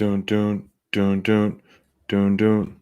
Dun dun dun dun dun dun.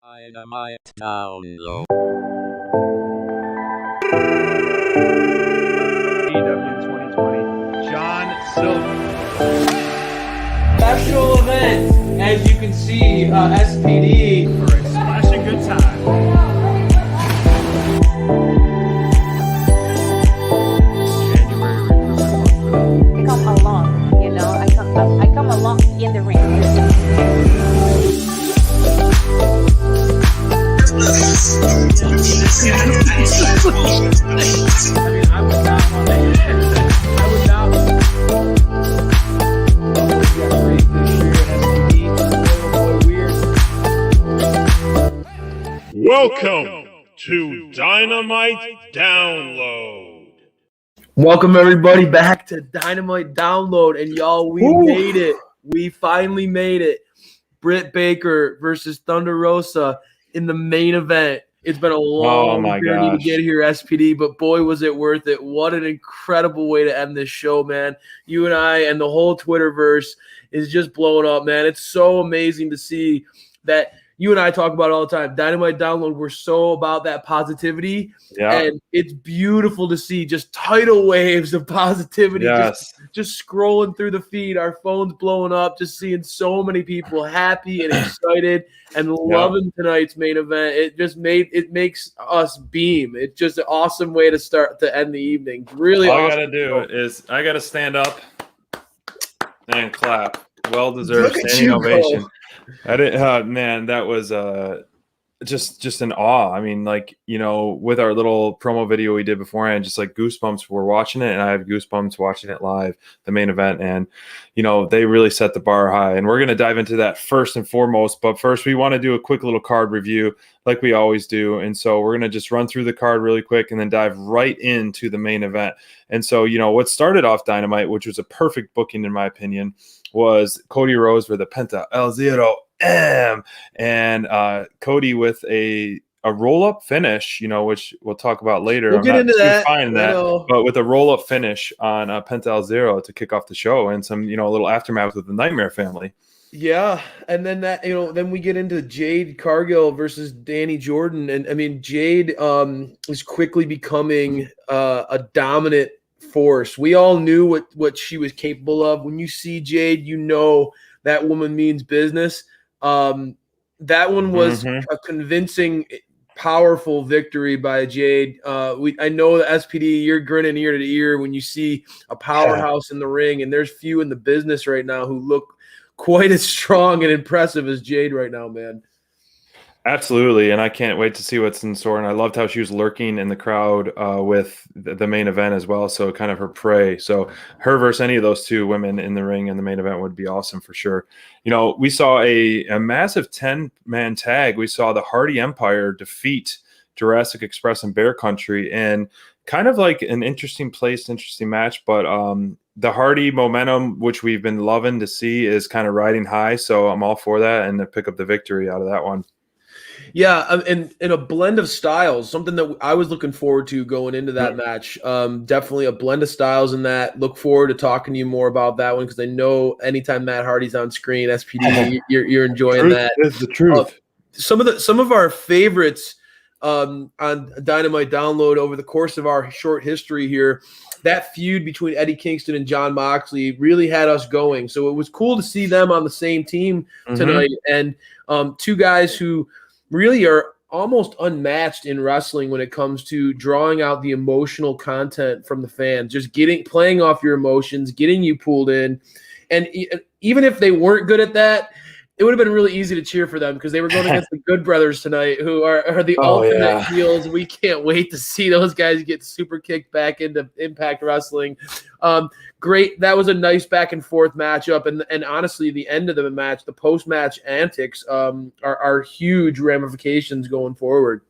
Dynamite download. AEW 2020. John Silver. Special event, as you can see, SPD. For a splashing good time. January recruitment. I come along, I come along in the ring. I would not want to I would not Welcome to Dynamite Download. Welcome everybody back to Dynamite Download, and y'all, we made it. We finally made it. Britt Baker versus Thunder Rosa in the main event. It's been a long journey to get here, SPD, but boy, was it worth it. What an incredible way to end this show, man. You and I and the whole Twitterverse is just blowing up, man. It's so amazing to see that. You and I talk about it all the time. Dynamite Download, we're so about that positivity. Yeah. And it's beautiful to see just tidal waves of positivity. Yes. Just scrolling through the feed, our phones blowing up, just seeing so many people happy and excited and loving tonight's main event. It makes us beam. It's just an awesome way to end the evening. Really All awesome. I got to do is I got to stand up and clap. Well-deserved standing ovation. I didn't, man, that was just an awe. I mean, like, with our little promo video we did beforehand, just like goosebumps. We're watching it, and I have goosebumps watching it live, the main event. And, they really set the bar high. And we're going to dive into that first and foremost. But first, we want to do a quick little card review like we always do. And so we're going to just run through the card really quick and then dive right into the main event. And so, what started off Dynamite, which was a perfect booking in my opinion, was Cody Rhodes for the Penta El Zero M, and Cody with a roll-up finish, which we'll talk about later. We'll get into that. But with a roll-up finish on Penta El Zero to kick off the show, and some, a little aftermath with the Nightmare family. Yeah, and then then we get into Jade Cargill versus Danny Jordan, and I mean Jade is quickly becoming a dominant force. We all knew what she was capable of. When you see Jade, that woman means business. That one was a convincing, powerful victory by Jade. I know the SPD, you're grinning ear to ear when you see a powerhouse in the ring, and there's few in the business right now who look quite as strong and impressive as Jade right now, man. Absolutely, and I can't wait to see what's in store. And I loved how she was lurking in the crowd with the main event as well, so kind of her prey. So her versus any of those two women in the ring in the main event would be awesome for sure. We saw a massive 10-man tag. We saw the Hardy Empire defeat Jurassic Express and Bear Country, and kind of like an interesting match. But the Hardy momentum, which we've been loving to see, is kind of riding high. So I'm all for that and to pick up the victory out of that one. Yeah, and a blend of styles, something that I was looking forward to going into that match. Definitely a blend of styles in that. Look forward to talking to you more about that one, because I know anytime Matt Hardy's on screen, SPD, you're enjoying that. Is the truth. Some of our favorites on Dynamite Download over the course of our short history here, that feud between Eddie Kingston and Jon Moxley really had us going. So it was cool to see them on the same team tonight, and two guys who really are almost unmatched in wrestling when it comes to drawing out the emotional content from the fans, just playing off your emotions, getting you pulled in. And even if they weren't good at that, it would have been really easy to cheer for them because they were going against the Good Brothers tonight, who are the ultimate heels. We can't wait to see those guys get super kicked back into Impact Wrestling. Great. That was a nice back and forth matchup. And honestly, the end of the match, the post-match antics are huge ramifications going forward.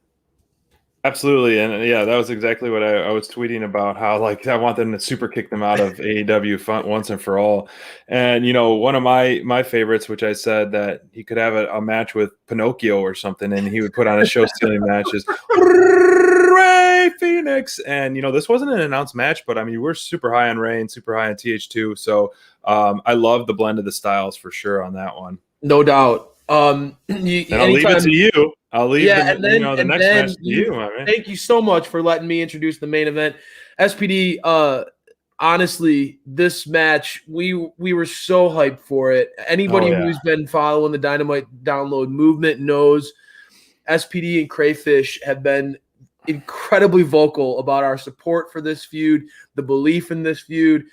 Absolutely. And yeah, that was exactly what I was tweeting about, how like I want them to super kick them out of AEW once and for all. And, you know, one of my favorites, which I said that he could have a match with Pinocchio or something, and he would put on a show stealing matches. Ray Phoenix. And, you know, this wasn't an announced match, but I mean, we're super high on Ray and super high on TH2. So I love the blend of the styles for sure on that one. No doubt. And I'll leave it to you. I'll leave the next match to you, my man. Thank you so much for letting me introduce the main event. SPD, honestly, this match, we were so hyped for it. Anybody who's been following the Dynamite Download movement knows SPD and Crayfish have been incredibly vocal about our support for this feud, the belief in this feud.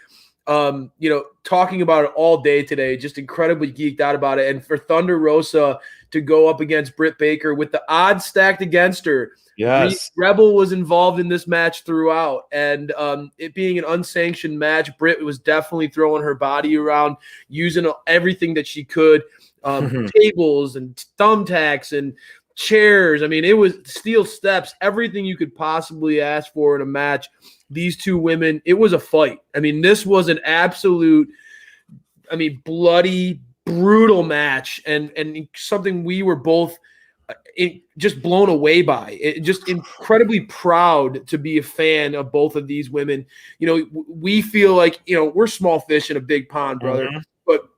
You know, talking about it all day today, just incredibly geeked out about it. And for Thunder Rosa to go up against Britt Baker with the odds stacked against her. Yes. Rebel was involved in this match throughout. And it being an unsanctioned match, Britt was definitely throwing her body around, using everything that she could, tables and thumbtacks and chairs. I mean, it was steel steps, everything you could possibly ask for in a match. These two women, it was a fight. I mean, this was an absolute, bloody, brutal match, and something we were both just blown away by. Just incredibly proud to be a fan of both of these women. You know, we feel like, you know, we're small fish in a big pond, brother, but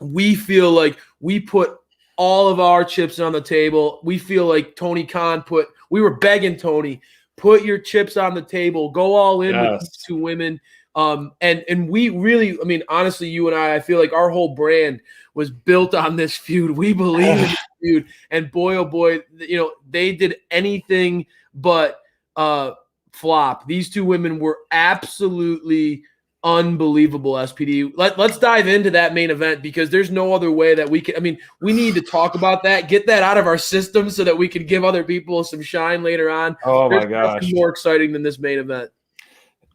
we feel like we put all of our chips on the table. We feel like Tony Khan we were begging Tony, put your chips on the table, go all in with these two women. And we really, honestly, you and I feel like our whole brand was built on this feud. We believe in this feud. And boy, oh boy, you know, they did anything but flop. These two women were absolutely unbelievable, SPD. Let's dive into that main event, because there's no other way that we can. We need to talk about that, get that out of our system so that we can give other people some shine later on. Oh there's my gosh. nothing more exciting than this main event.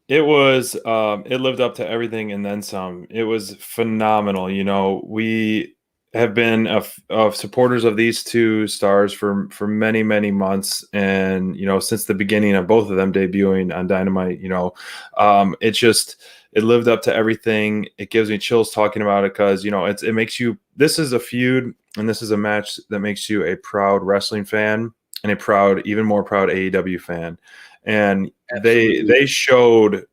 It was, it lived up to everything and then some. It was phenomenal. You know, we have been supporters of these two stars for many, many months. And, you know, since the beginning of both of them debuting on Dynamite, you know, it lived up to everything. It gives me chills talking about it, because, you know, it makes you, this is a feud and this is a match that makes you a proud wrestling fan and even more proud AEW fan. And they showed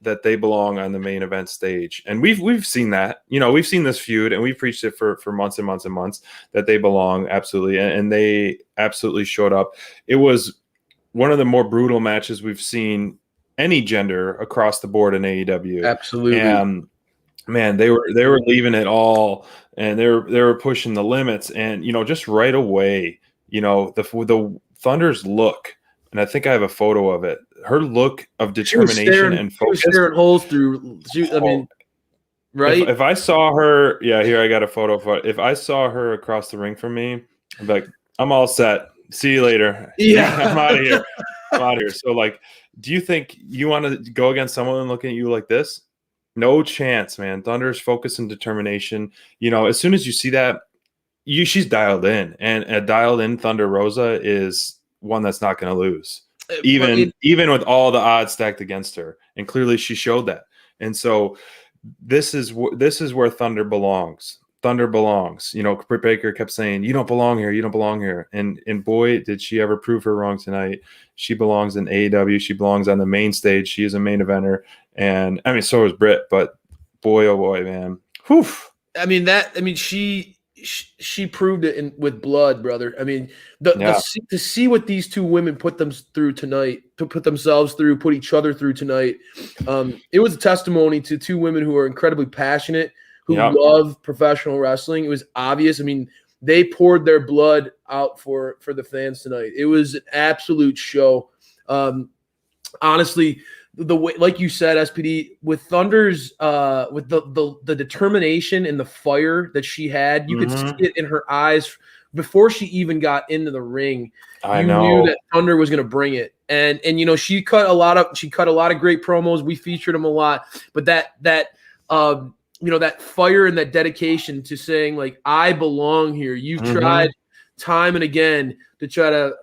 that they belong on the main event stage. And we've seen that. You know, we've seen this feud and we've preached it for months and months and months that they belong, absolutely. And they absolutely showed up. It was one of the more brutal matches we've seen any gender across the board in AEW. Absolutely. And man, they were leaving it all, and they were pushing the limits. And, you know, just right away, you know, the Thunder's look, and I think I have a photo of it. Her look of determination and focus. She was staring holes through. Right? If I saw her, here I got a photo of it. If I saw her across the ring from me, I'd be like, I'm all set. See you later. Yeah. I'm out of here. So, like, do you think you want to go against someone looking at you like this? No chance, man. Thunder's focus and determination. You know, as soon as you see that, she's dialed in, and a dialed in Thunder Rosa is one that's not going to lose, even with all the odds stacked against her. And clearly she showed that. And so this is where Thunder belongs. Thunder belongs. You know, Britt Baker kept saying, you don't belong here. You don't belong here. And boy, did she ever prove her wrong tonight. She belongs in AEW. She belongs on the main stage. She is a main eventer. And so is Britt, but boy, oh boy, man. Whew. She proved it with blood, brother. To see what these two women put themselves through, put each other through tonight. It was a testimony to two women who are incredibly passionate, who love professional wrestling. It was obvious. They poured their blood out for the fans tonight. It was an absolute show. Honestly, the way, like you said, SPD, with Thunder's with the determination and the fire that she had, you could see it in her eyes before she even got into the ring. You knew that Thunder was going to bring it, and she cut a lot of great promos. We featured them a lot, but that fire and that dedication to saying, like, I belong here. You've tried time and again to try to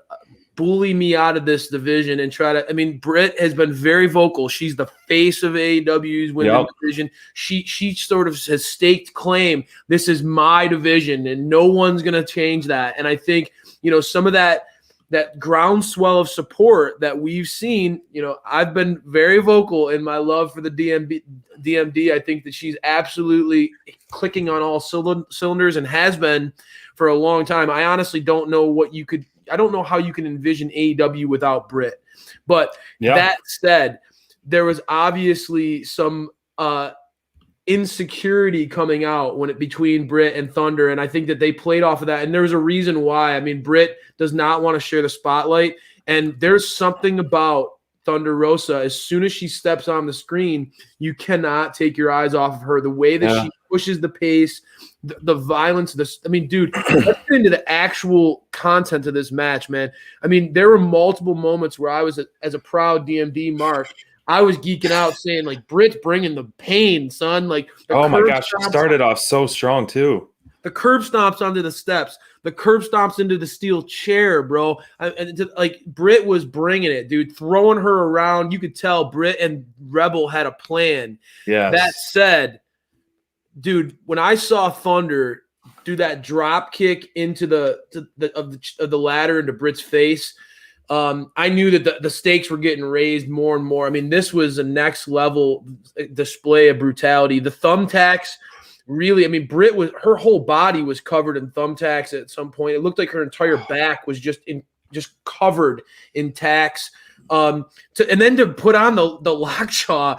bully me out of this division and try to. I mean, Britt has been very vocal. She's the face of AEW's women's division. She sort of has staked claim. This is my division, and no one's going to change that. And I think some of that groundswell of support that we've seen. I've been very vocal in my love for the DMD. I think that she's absolutely clicking on all cylinders and has been for a long time. I honestly don't know I don't know how you can envision AEW without Britt. But that said, there was obviously some insecurity coming out between Britt and Thunder, and I think that they played off of that. And there was a reason why. I mean, Britt does not want to share the spotlight, and there's something about Thunder Rosa. As soon as she steps on the screen, you cannot take your eyes off of her. The way that she pushes the pace, the violence. I mean, dude, let's get into the actual content of this match, man. I mean, there were multiple moments where I was, as a proud DMD mark, I was geeking out saying, like, Britt's bringing the pain, son. Like, oh my gosh, it started off so strong too. The curb stomps onto the steps. The curb stomps into the steel chair, bro. Like, Britt was bringing it, dude. Throwing her around. You could tell Britt and Rebel had a plan. Yeah. That said, dude, when I saw Thunder do that drop kick into the ladder into Britt's face, I knew that the stakes were getting raised more and more. I mean, this was a next level display of brutality. The thumbtacks. Really, I mean, her whole body was covered in thumbtacks at some point. It looked like her entire back was just covered in tacks. And then to put on the lockjaw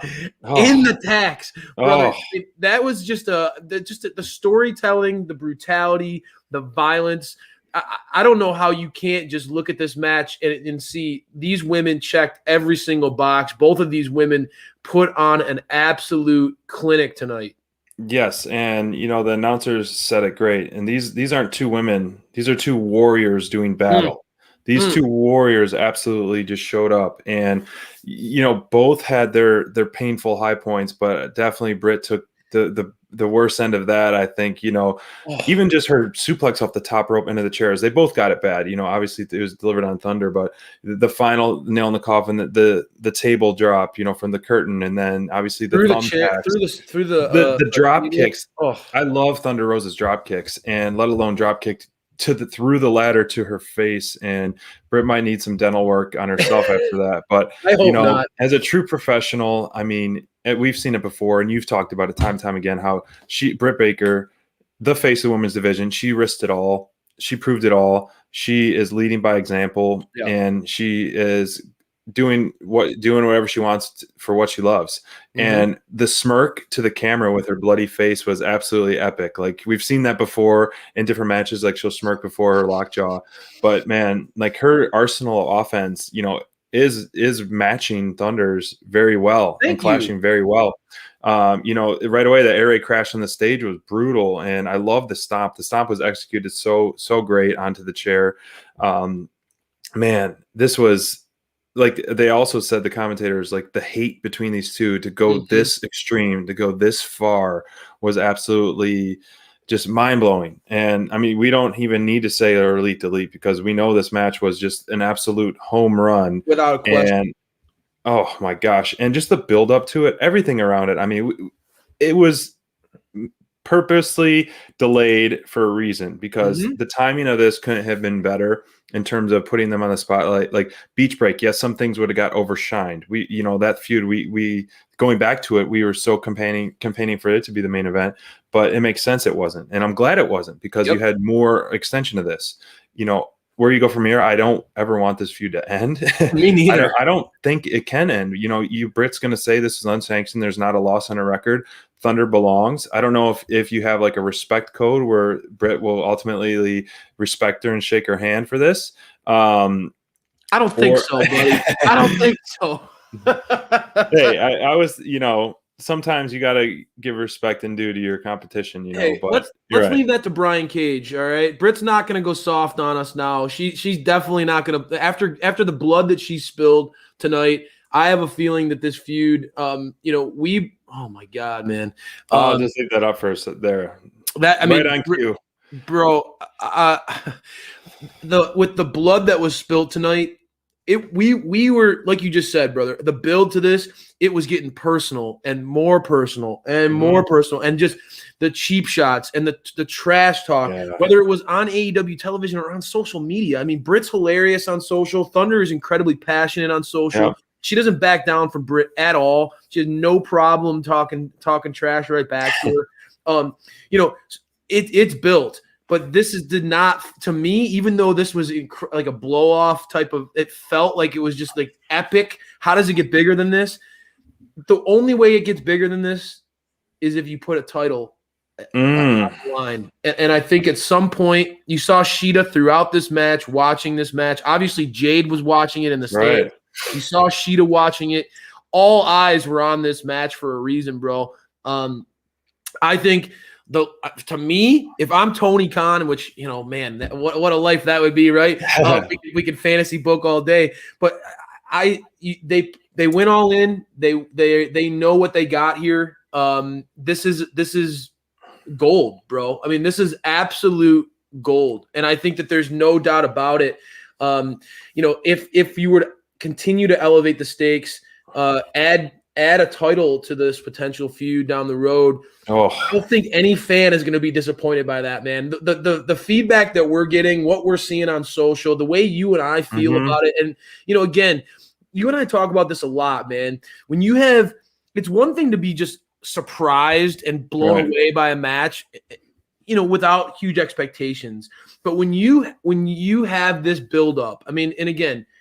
in the tacks, brother, that was just the storytelling, the brutality, the violence. I don't know how you can't just look at this match and see these women checked every single box. Both of these women put on an absolute clinic tonight. Yes, and the announcers said it great. And these aren't two women; these are two warriors doing battle. These two warriors absolutely just showed up, and both had their painful high points, but definitely Britt took the worst end of that. I think even just her suplex off the top rope into the chairs, they both got it bad. Obviously it was delivered on Thunder, but the final nail in the coffin, the table drop, from the curtain, and then obviously the thumbtacks, through the drop kicks. I love Thunder Rosa's drop kicks, and let alone drop kick through the ladder to her face. And Britt might need some dental work on herself after that. But I hope not. As a true professional, I mean, we've seen it before, and you've talked about it time and time again, how Britt Baker, the face of the women's division, she risked it all. She proved it all. She is leading by example, and she is doing whatever she wants for what she loves. And the smirk to the camera with her bloody face was absolutely epic. Like, we've seen that before in different matches. Like, she'll smirk before her lockjaw, but man, like, her arsenal of offense, is matching Thunder's very well and clashing very well. Right away, the air raid crash on the stage was brutal, and I love the stomp. The stomp was executed so great onto the chair. Man, this was, like, they also said, the commentators, like, the hate between these two to go this extreme, to go this far, was absolutely just mind-blowing. And I mean, we don't even need to say they're elite because we know this match was just an absolute home run without a question. And oh my gosh, and just the build up to it, everything around it. I mean, it was purposely delayed for a reason, because the timing of this couldn't have been better in terms of putting them on the spotlight. Like Beach Break, yes, some things would have got overshined. That feud, we going back to it, we were so campaigning for it to be the main event, but it makes sense it wasn't, and I'm glad it wasn't, because you had more extension of this. Where you go from here, I don't ever want this feud to end. Me neither. I don't think it can end. Britt's going to say this is unsanctioned. There's not a loss on a record. Thunder belongs. I don't know if you have like a respect code where Britt will ultimately respect her and shake her hand for this. I don't think so, buddy. I don't think so. Hey, I was, sometimes you got to give respect and due to your competition, Hey, but let's you're right. leave that to Brian Cage. All right, Britt's not going to go soft on us now. She's definitely not going to after the blood that she spilled tonight. I have a feeling that this feud, oh my god, man. I'll just leave that up for us there. Right on cue, bro. With the blood that was spilled tonight, we were, like you just said, brother, the build to this, it was getting personal and more personal and more personal, and just the cheap shots and the trash talk, whether it was on AEW television or on social media. I mean, Britt's hilarious on social. Thunder is incredibly passionate on social. Yeah. She doesn't back down from Britt at all. She has no problem talking trash right back to her. It's built. But did not, to me, even though this was like a blow-off type of, it felt like it was just like epic. How does it get bigger than this? The only way it gets bigger than this is if you put a title on the line. And I think at some point, you saw Shida throughout this match, watching this match. Obviously, Jade was watching it in the stand. Right. You saw Shida watching it. All eyes were on this match for a reason, bro. I think... to me, if I'm Tony Khan, which, man, what a life that would be, right? We could fantasy book all day, but they went all in. They know what they got here. This is gold, bro. I mean, this is absolute gold, and I think that there's no doubt about it. If you were to continue to elevate the stakes, add a title to this potential feud down the road. I don't think any fan is going to be disappointed by that, man. The feedback that we're getting, what we're seeing on social, the way you and I feel about it. And, again, you and I talk about this a lot, man. When you have – it's one thing to be just surprised and blown away by a match, without huge expectations. But when you have this buildup, I mean, and again –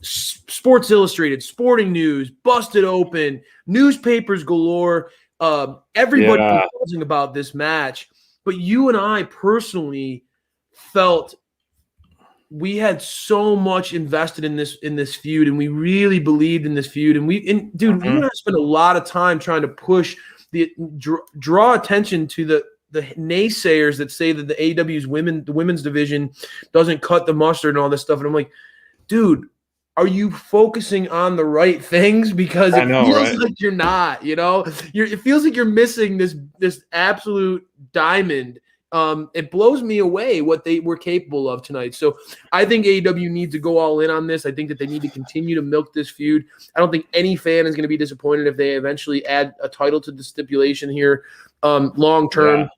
Sports Illustrated, Sporting News, Busted Open, newspapers galore. Everybody was talking about this match, but you and I personally felt we had so much invested in this feud, and we really believed in this feud. And we and I spent a lot of time trying to push draw attention to the naysayers that say that the AEW's the women's division doesn't cut the mustard and all this stuff. And I'm like, dude, are you focusing on the right things? Because it feels like you're not, it feels like you're missing this absolute diamond. It blows me away what they were capable of tonight. So I think AEW needs to go all in on this. I think that they need to continue to milk this feud. I don't think any fan is going to be disappointed if they eventually add a title to the stipulation here long term.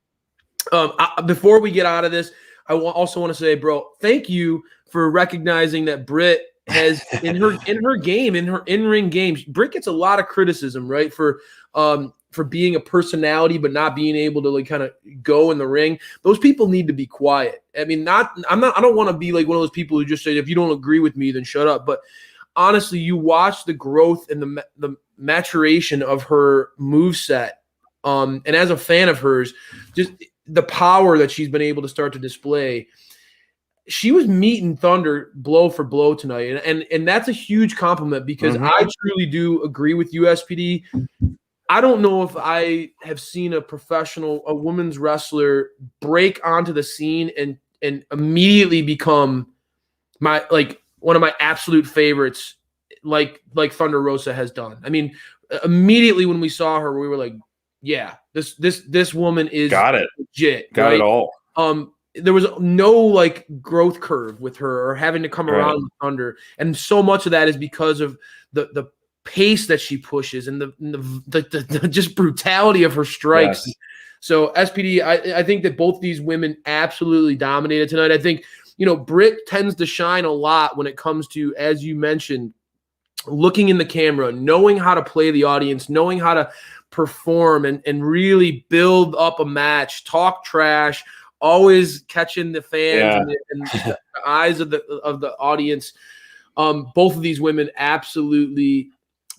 Before we get out of this, I also want to say, bro, thank you for recognizing that Britt has in her game, in her in-ring game, Britt gets a lot of criticism, right? For being a personality, but not being able to like kind of go in the ring. Those people need to be quiet. I mean, I don't want to be like one of those people who just say, if you don't agree with me, then shut up. But honestly, you watch the growth and the maturation of her moveset. And as a fan of hers, just the power that she's been able to start to display. She was meeting Thunder blow for blow tonight. And that's a huge compliment, because I truly do agree with you, SPD. I don't know if I have seen a women's wrestler break onto the scene and immediately become one of my absolute favorites, like Thunder Rosa has done. I mean, immediately when we saw her, we were like, yeah, this woman is legit. Got it all. There was no growth curve with her or having to come around with Thunder. And so much of that is because of the pace that she pushes and the just brutality of her strikes. Yes. So SPD, I think that both these women absolutely dominated tonight. I think, Britt tends to shine a lot when it comes to, as you mentioned, looking in the camera, knowing how to play the audience, knowing how to perform and really build up a match, talk trash, always catching the fans and the eyes of the audience. Both of these women absolutely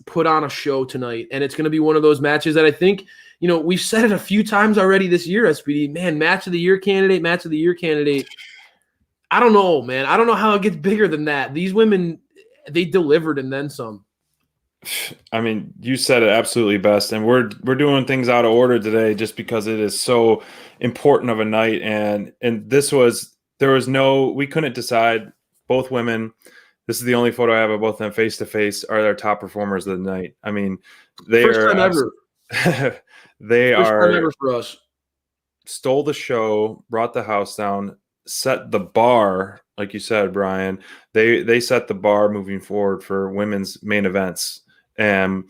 put on a show tonight, and it's going to be one of those matches that I think, we've said it a few times already this year, SPD. Man, match of the year candidate. I don't know, man. I don't know how it gets bigger than that. These women, they delivered and then some. I mean, you said it absolutely best, and we're doing things out of order today just because it is so important of a night, and we couldn't decide. Both women, this is the only photo I have of both of them face to face, are their top performers of the night. I mean, they First are time ever. they First are time ever for us. stole the show, brought the house down, set the bar, like you said, Brian. They set the bar moving forward for women's main events. And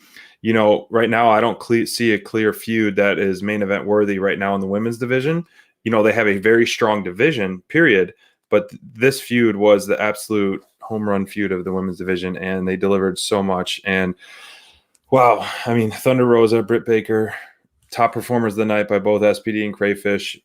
right now I don't see a clear feud that is main event worthy right now in the women's division. They have a very strong division, period. But this feud was the absolute home run feud of the women's division, and they delivered so much. And wow, I mean, Thunder Rosa, Britt Baker, top performers of the night by both SPD and Crayfish.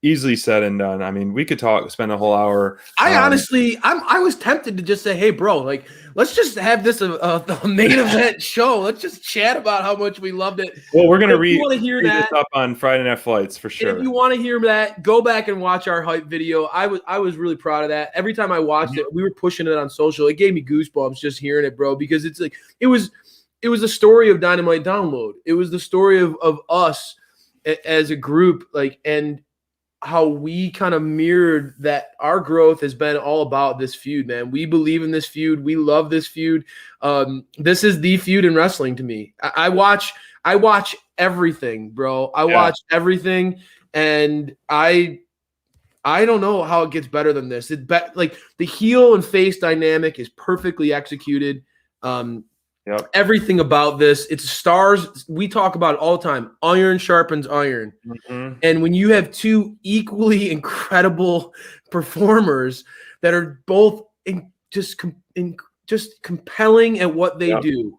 Easily said and done. I mean, we could spend a whole hour. I was tempted to just say, hey, bro, like, let's just have this a main event show. Let's just chat about how much we loved it. Well, we're going to read this up on Friday Night Flights for sure. If you want to hear that, go back and watch our hype video. I was really proud of that. Every time I watched it, we were pushing it on social. It gave me goosebumps just hearing it, bro, because it's like it was the story of Dynamite Download. It was the story of us as a group, like, and how we kind of mirrored that. Our growth has been all about this feud, man. We believe in this feud. We love this feud. This is the feud in wrestling to me. I watch everything, bro. I watch everything, and I don't know how it gets better than this. Like the heel and face dynamic is perfectly executed. Yep. Everything about this, it's stars. We talk about it all the time. Iron sharpens iron. Mm-hmm. And when you have two equally incredible performers that are both just compelling at what they do,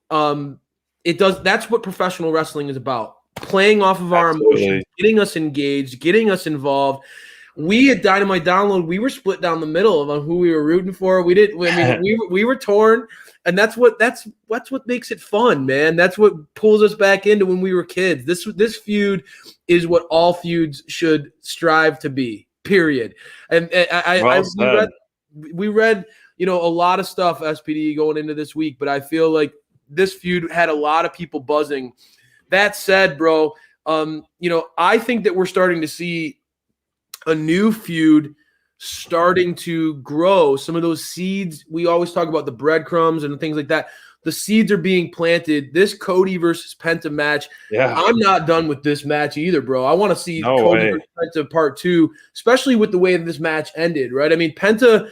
that's what professional wrestling is about. Playing off of our emotions, getting us engaged, getting us involved. We at Dynamite Download, we were split down the middle on who we were rooting for. We were torn. And that's what makes it fun, man. That's what pulls us back into when we were kids. This feud is what all feuds should strive to be. Period. And we read a lot of stuff, SPD, going into this week, but I feel like this feud had a lot of people buzzing. That said, bro, I think that we're starting to see a new feud starting to grow. Some of those seeds, we always talk about the breadcrumbs and things like that. The seeds are being planted. This Cody versus Penta match, I'm not done with this match either, bro. I want to see Cody versus Penta part 2, especially with the way that this match ended, right? I mean, Penta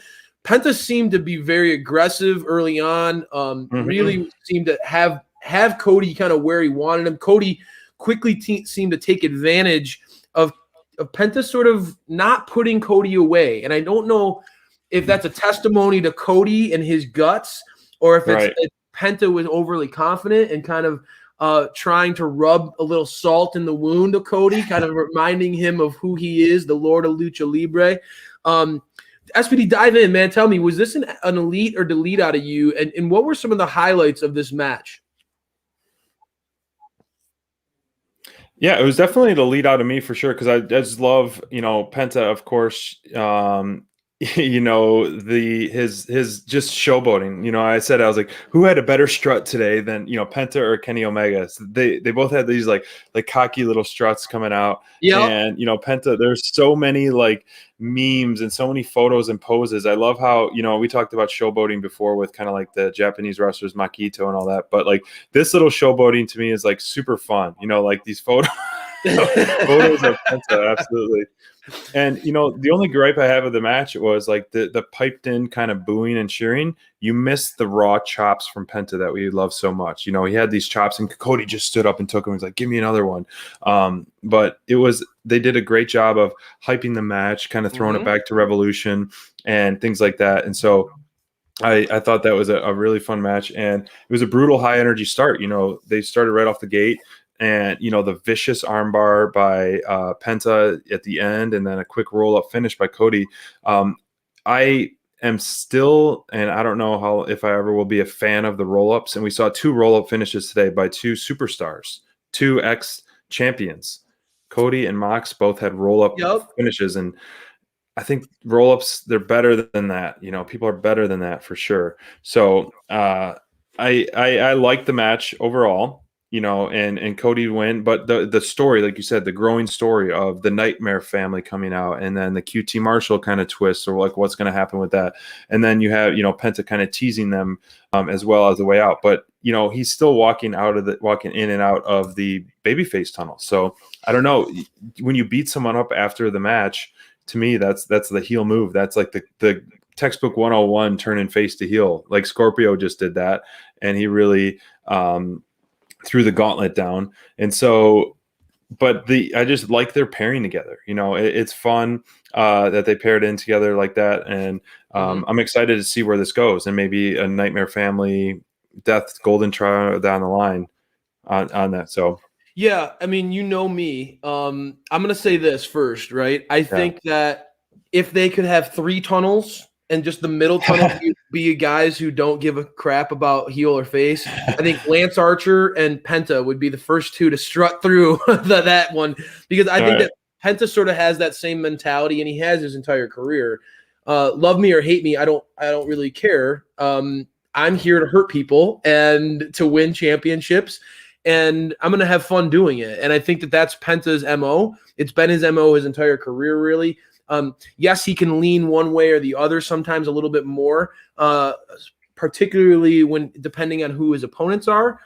seemed to be very aggressive early on, really seemed to have Cody kind of where he wanted him. Cody quickly seemed to take advantage of Penta sort of not putting Cody away. And I don't know if that's a testimony to Cody and his guts, or if it's Penta was overly confident and kind of trying to rub a little salt in the wound of Cody, kind of reminding him of who he is, the Lord of Lucha Libre. SPD, dive in, man. Tell me, was this an elite or delete out of you? And what were some of the highlights of this match? Yeah, it was definitely the lead out of me for sure, because I just love, Penta, of course, his just showboating. I was like, who had a better strut today than Penta or Kenny Omega? So they both had these like cocky little struts coming out. Yeah. And Penta, there's so many like memes and so many photos and poses. I love how we talked about showboating before with kind of like the Japanese wrestlers Makito and all that, but like this little showboating to me is like super fun. Like these photos of Penta, absolutely. And the only gripe I have of the match was like the piped in kind of booing and cheering. You missed the raw chops from Penta that we love so much. He had these chops, and Cody just stood up and took them. He's like, "Give me another one." But they did a great job of hyping the match, kind of throwing it back to Revolution and things like that. And so I thought that was a really fun match, and it was a brutal high energy start. They started right off the gate. And, the vicious armbar by Penta at the end, and then a quick roll-up finish by Cody. I am still, and I don't know if I ever will be a fan of the roll-ups. And we saw 2 roll-up finishes today by 2 superstars, 2 ex-champions. Cody and Mox both had roll-up finishes. And I think roll-ups, they're better than that. People are better than that for sure. So, I like the match overall, and Cody win, but the story, like you said, the growing story of the Nightmare family coming out, and then the QT Marshall kind of twist, or like what's going to happen with that, and then you have Penta kind of teasing them as well as the way out, but he's still walking in and out of the babyface tunnel. So I don't know, when you beat someone up after the match, to me that's the heel move. That's like the textbook 101, turning face to heel. Like Scorpio just did that, and he really threw the gauntlet down. And so, but I just like their pairing together. It's fun that they paired in together like that, and I'm excited to see where this goes, and maybe a Nightmare Family Death Golden Trial down the line on that. So yeah, I mean, me. I'm gonna say this first, right? I think that if they could have 3 tunnels, and just the middle tunnel be guys who don't give a crap about heel or face, I think Lance Archer and Penta would be the first 2 to strut through that one, because I think that Penta sort of has that same mentality, and he has his entire career. Love me or hate me, I don't really care. I'm here to hurt people and to win championships, and I'm going to have fun doing it. And I think that that's Penta's MO. It's been his MO his entire career, really. Yes, he can lean one way or the other, sometimes a little bit more, particularly when depending on who his opponents are.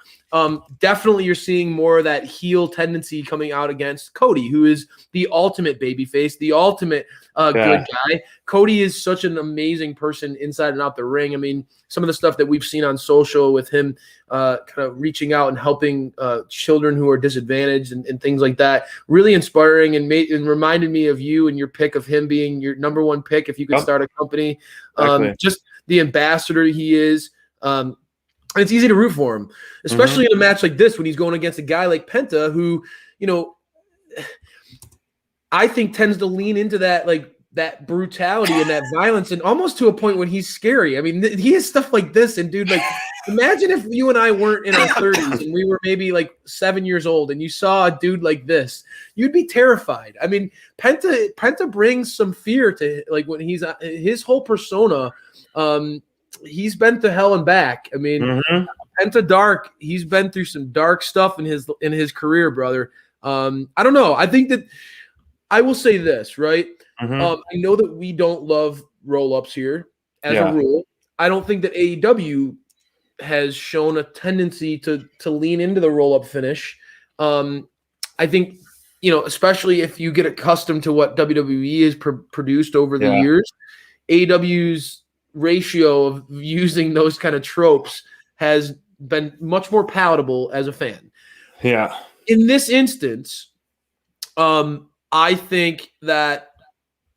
Definitely you're seeing more of that heel tendency coming out against Cody, who is the ultimate babyface, the ultimate good guy. Cody is such an amazing person inside and out the ring. I mean, some of the stuff that we've seen on social with him kind of reaching out and helping children who are disadvantaged and things like that, really inspiring, and reminded me of you and your pick of him being your number 1 pick if you could start a company. Exactly. Just the ambassador he is. And it's easy to root for him, especially in a match like this when he's going against a guy like Penta, who, I think tends to lean into that brutality and that violence, and almost to a point when he's scary. I mean, he has stuff like this, and dude, imagine if you and I weren't in our 30s and we were maybe 7 years old, and you saw a dude like this, you'd be terrified. I mean, Penta brings some fear to when he's his whole persona. He's been to hell and back. I mean, Penta Dark, he's been through some dark stuff in his career, brother. I don't know. I think that I will say this, right? I know that we don't love roll-ups here as a rule. I don't think that AEW has shown a tendency to lean into the roll-up finish. I think, especially if you get accustomed to what WWE has produced over the years, AEW's ratio of using those kind of tropes has been much more palatable as a fan. Yeah. In this instance, I think that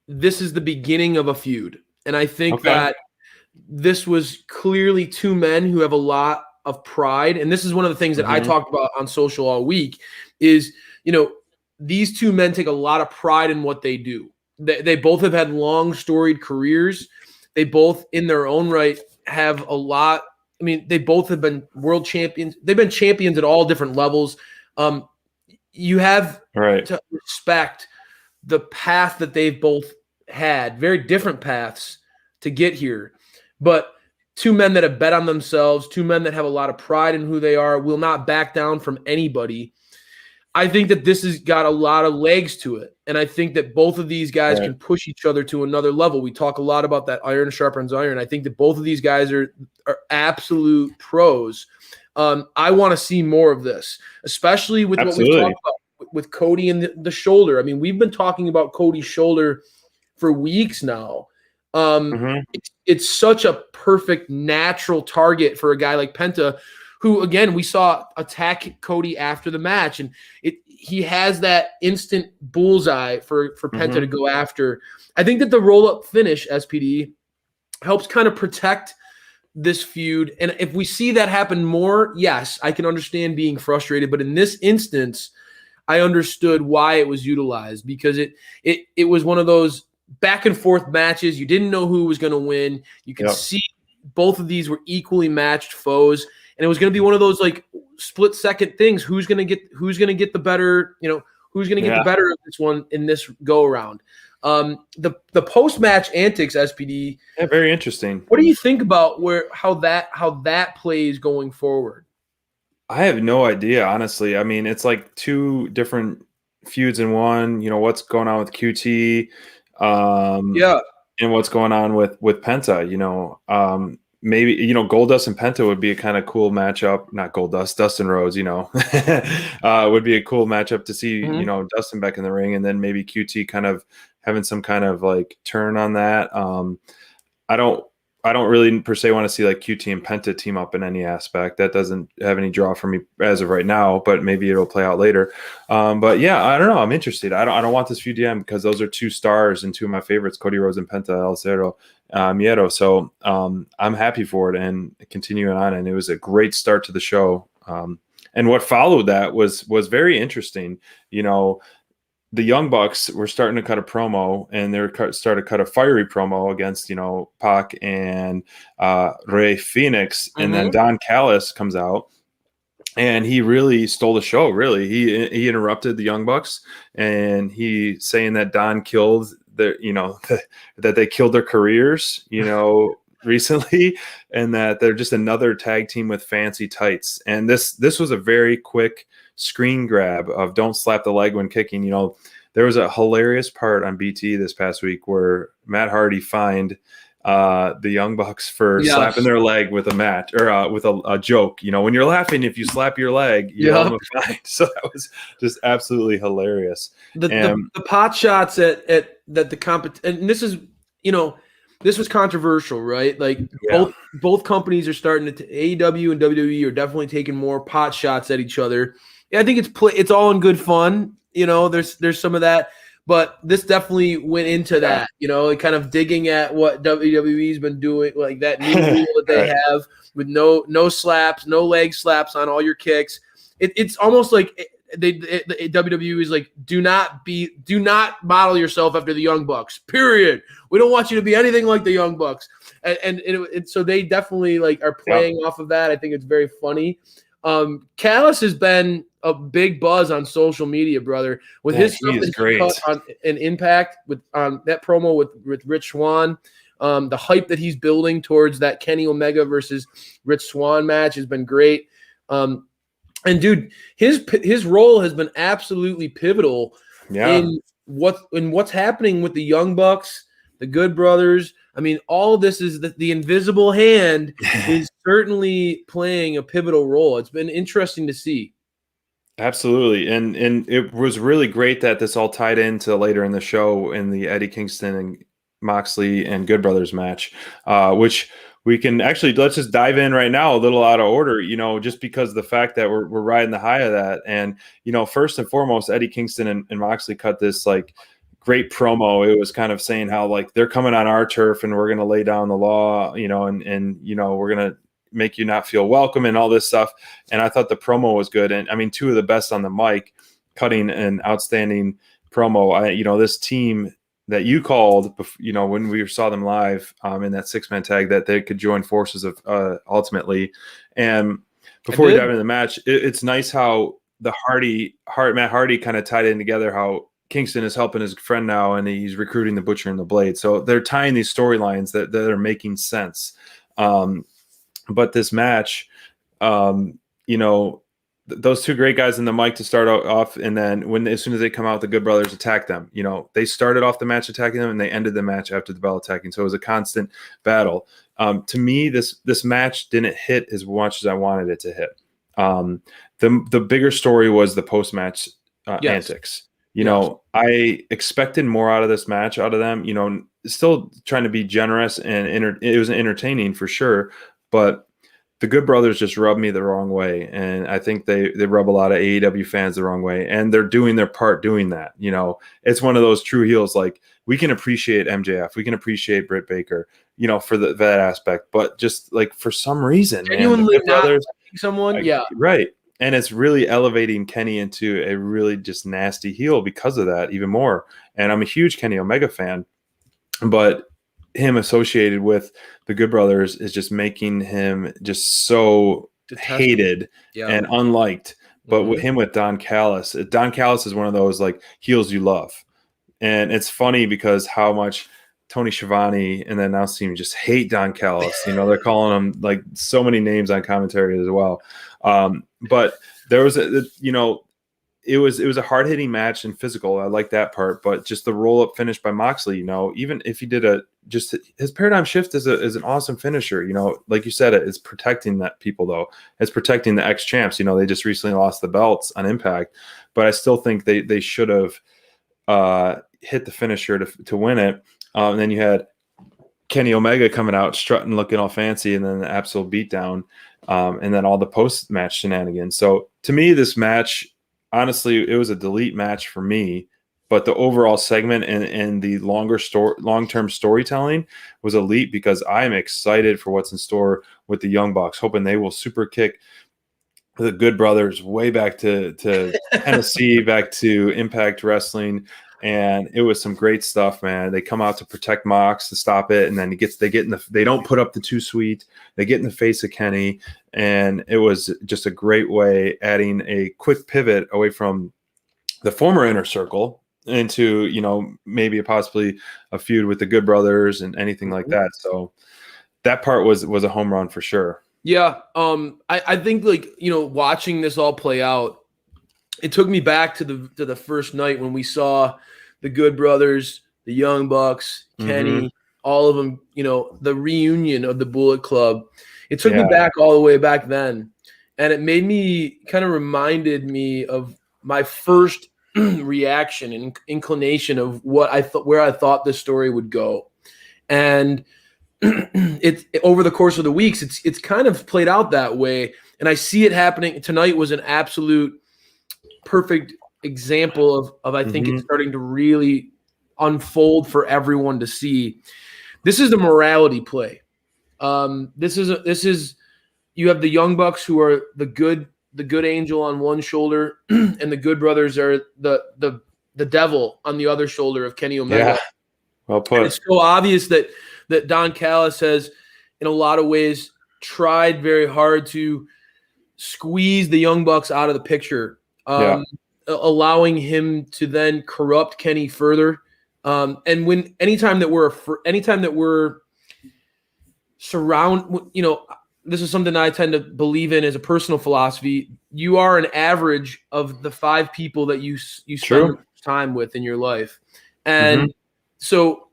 this is the beginning of a feud. And I think that this was clearly 2 men who have a lot of pride. And this is one of the things that I talked about on social all week is, these 2 men take a lot of pride in what they do. They both have had long storied careers. They both in their own right have a lot. I mean, they both have been world champions. They've been champions at all different levels. You have to respect the path that they've both had, very different paths to get here. But 2 men that have bet on themselves, 2 men that have a lot of pride in who they are, will not back down from anybody. I think that this has got a lot of legs to it. And I think that both of these guys can push each other to another level. We talk a lot about that iron sharpens iron. I think that both of these guys are absolute pros. I want to see more of this, especially with what we've talked about with Cody and the shoulder. I mean, we've been talking about Cody's shoulder for weeks now. It's such a perfect natural target for a guy like Penta, who, again, we saw attack Cody after the match, and he has that instant bullseye for Penta to go after. I think that the roll-up finish, SPD, helps kind of protect this feud. And if we see that happen more, yes, I can understand being frustrated. But in this instance, I understood why it was utilized, because it was one of those back and forth matches. You didn't know who was going to win. You could see both of these were equally matched foes. And it was going to be one of those split second things. Who's going to get the better, who's going to get the better of this one in this go around. The post match antics, SPD. Yeah, very interesting. What do you think about how that plays going forward? I have no idea, honestly. I mean, it's like two different feuds in one. You know, what's going on with QT, and what's going on with Penta. You know, maybe Goldust and Penta would be a kind of cool matchup. Not Goldust, Dustin Rhodes. You know, would be a cool matchup to see. You know, Dustin back in the ring, and then maybe QT kind of having some kind of like turn on that. I don't really per se want to see like QT and Penta team up in any aspect. That doesn't have any draw for me as of right now, but maybe it'll play out later. But yeah, I don't know. I'm interested. I don't want this feud to end because those are two stars and two of my favorites, Cody Rhodes and Penta El Cerro Miedo. So I'm happy for it and continuing on. And it was a great start to the show. And what followed that was very interesting. You know, the Young Bucks were starting to cut a promo, and they're starting to cut a fiery promo against, you know, Pac and Rey Fenix. And then Don Callis comes out, and he really stole the show. Really, he interrupted the Young Bucks, and he saying that Don killed their, you know, that they killed their careers, you know, recently, and that they're just another tag team with fancy tights. And this was a very quick screen grab of don't slap the leg when kicking. You know, there was a hilarious part on BT this past week where Matt Hardy fined the Young Bucks for slapping their leg with a match or with a joke. You know, when you're laughing, if you slap your leg, you owe them a fine. So that was just absolutely hilarious. The pot shots at the competition, and this is, you know, this was controversial, right? Like both companies are starting to AEW and WWE are definitely taking more pot shots at each other. Yeah, I think it's all in good fun. You know, there's some of that, but this definitely went into that. You know, like kind of digging at what WWE's been doing, like that new rule that they have with no slaps, no leg slaps on all your kicks. It's almost like the WWE is like, do not model yourself after the Young Bucks. Period. We don't want you to be anything like the Young Bucks. And so they definitely like are playing off of that. I think it's very funny. Callis has been a big buzz on social media, brother, with his stuff that he cut on an Impact with that promo with Rich Swann. The hype that he's building towards that Kenny Omega versus Rich Swann match has been great. And dude, his role has been absolutely pivotal in what's happening with the Young Bucks, the Good Brothers. I mean, all of this is the invisible hand is certainly playing a pivotal role. It's been interesting to see. Absolutely. And it was really great that this all tied into later in the show in the Eddie Kingston and Moxley and Good Brothers match, which we can actually, let's just dive in right now, a little out of order, you know, just because of the fact that we're riding the high of that. And, you know, first and foremost, Eddie Kingston and Moxley cut this like great promo. It was kind of saying how like they're coming on our turf and we're going to lay down the law, you know, and, you know, we're going to make you not feel welcome and all this stuff. And I thought the promo was good. And I mean, two of the best on the mic, cutting an outstanding promo. You know, this team that you called, you know, when we saw them live in that 6-man tag, that they could join forces of ultimately. And before we dive into the match, it's nice how the Matt Hardy kind of tied in together, how Kingston is helping his friend now and he's recruiting the Butcher and the Blade. So they're tying these storylines that are making sense. But this match, you know, those two great guys in the mic to start off, and then as soon as they come out, the Good Brothers attack them. You know, they started off the match attacking them, and they ended the match after the bell attacking. So it was a constant battle. To me, this match didn't hit as much as I wanted it to hit. The bigger story was the post match antics. You know, I expected more out of this match, out of them. You know, still trying to be generous, and it was entertaining for sure. But the Good Brothers just rub me the wrong way. And I think they rub a lot of AEW fans the wrong way. And they're doing their part doing that. You know, it's one of those true heels. Like, we can appreciate MJF. We can appreciate Britt Baker, you know, for that aspect. But just like for some reason, genuinely man, the Good Brothers, someone, right. And it's really elevating Kenny into a really just nasty heel because of that even more. And I'm a huge Kenny Omega fan, but him associated with the Good Brothers is just making him just so hated and unliked but with him with Don Callis is one of those like heels you love. And it's funny because how much Tony Schiavone and the announce team just hate Don Callis. They're calling him like so many names on commentary as well. But there was it was a hard hitting match and physical. I like that part, but just the roll up finish by Moxley, even if he did his paradigm shift is an awesome finisher. Like you said, it's protecting that people though. It's protecting the ex champs. They just recently lost the belts on Impact, but I still think they should have hit the finisher to win it. And then you had Kenny Omega coming out strutting, looking all fancy, and then the absolute beatdown, and then all the post match shenanigans. So to me, this match, honestly, it was a delete match for me, but the overall segment and the long-term storytelling was elite because I'm excited for what's in store with the Young Bucks, hoping they will super kick the Good Brothers way back to Tennessee, back to Impact Wrestling. And it was some great stuff, man. They come out to protect Mox to stop it, and then they don't put up the too sweet. They get in the face of Kenny, and it was just a great way, adding a quick pivot away from the former Inner Circle into maybe possibly a feud with the Good Brothers and anything like that. So that part was a home run for sure. Yeah, I think watching this all play out, it took me back to the first night when we saw the Good Brothers, the Young Bucks, Kenny, all of them, the reunion of the Bullet Club. It took me back all the way back then. And it made me reminded me of my first reaction and inclination of what where I thought this story would go. And it's over the course of the weeks, it's kind of played out that way. And I see it happening. Tonight was an absolute perfect example of I think it's starting to really unfold for everyone to see. This is the morality play. This is you have the Young Bucks who are the good angel on one shoulder, and the Good Brothers are the devil on the other shoulder of Kenny Omega. Yeah, well put. And it's so obvious that Don Callis has, in a lot of ways, tried very hard to squeeze the Young Bucks out of the picture. Allowing him to then corrupt Kenny further. And anytime that we're this is something I tend to believe in as a personal philosophy. You are an average of the 5 people that you spend time with in your life. And so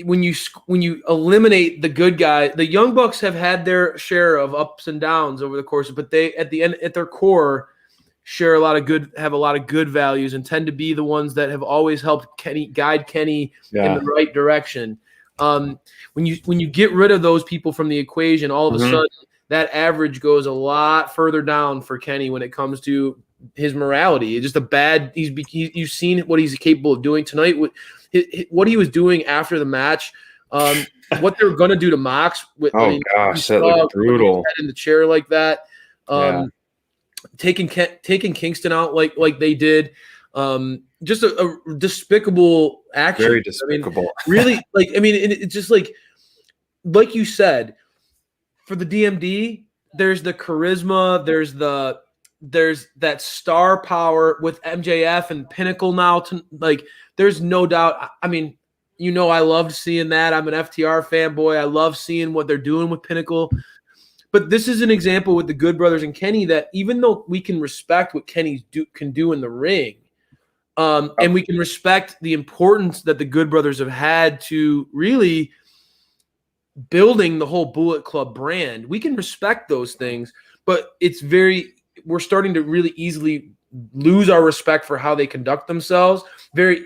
when you eliminate the good guy, the Young Bucks have had their share of ups and downs over the course, but they at their core have a lot of good values and tend to be the ones that have always helped guide Kenny in the right direction. When you get rid of those people from the equation, all of a sudden that average goes a lot further down for Kenny when it comes to his morality. It's just you've seen what he's capable of doing tonight. What he was doing after the match, what they're going to do to Mox. That looked brutal. In the chair like that. Taking Kingston out like they did, just a despicable action. Very despicable. Really, it's just like you said, for the DMD, there's the charisma, there's that star power with MJF and Pinnacle now. There's no doubt. I loved seeing that. I'm an FTR fanboy. I love seeing what they're doing with Pinnacle. But this is an example with the Good Brothers and Kenny that even though we can respect what Kenny can do in the ring, and we can respect the importance that the Good Brothers have had to really building the whole Bullet Club brand, we can respect those things, but we're starting to really easily lose our respect for how they every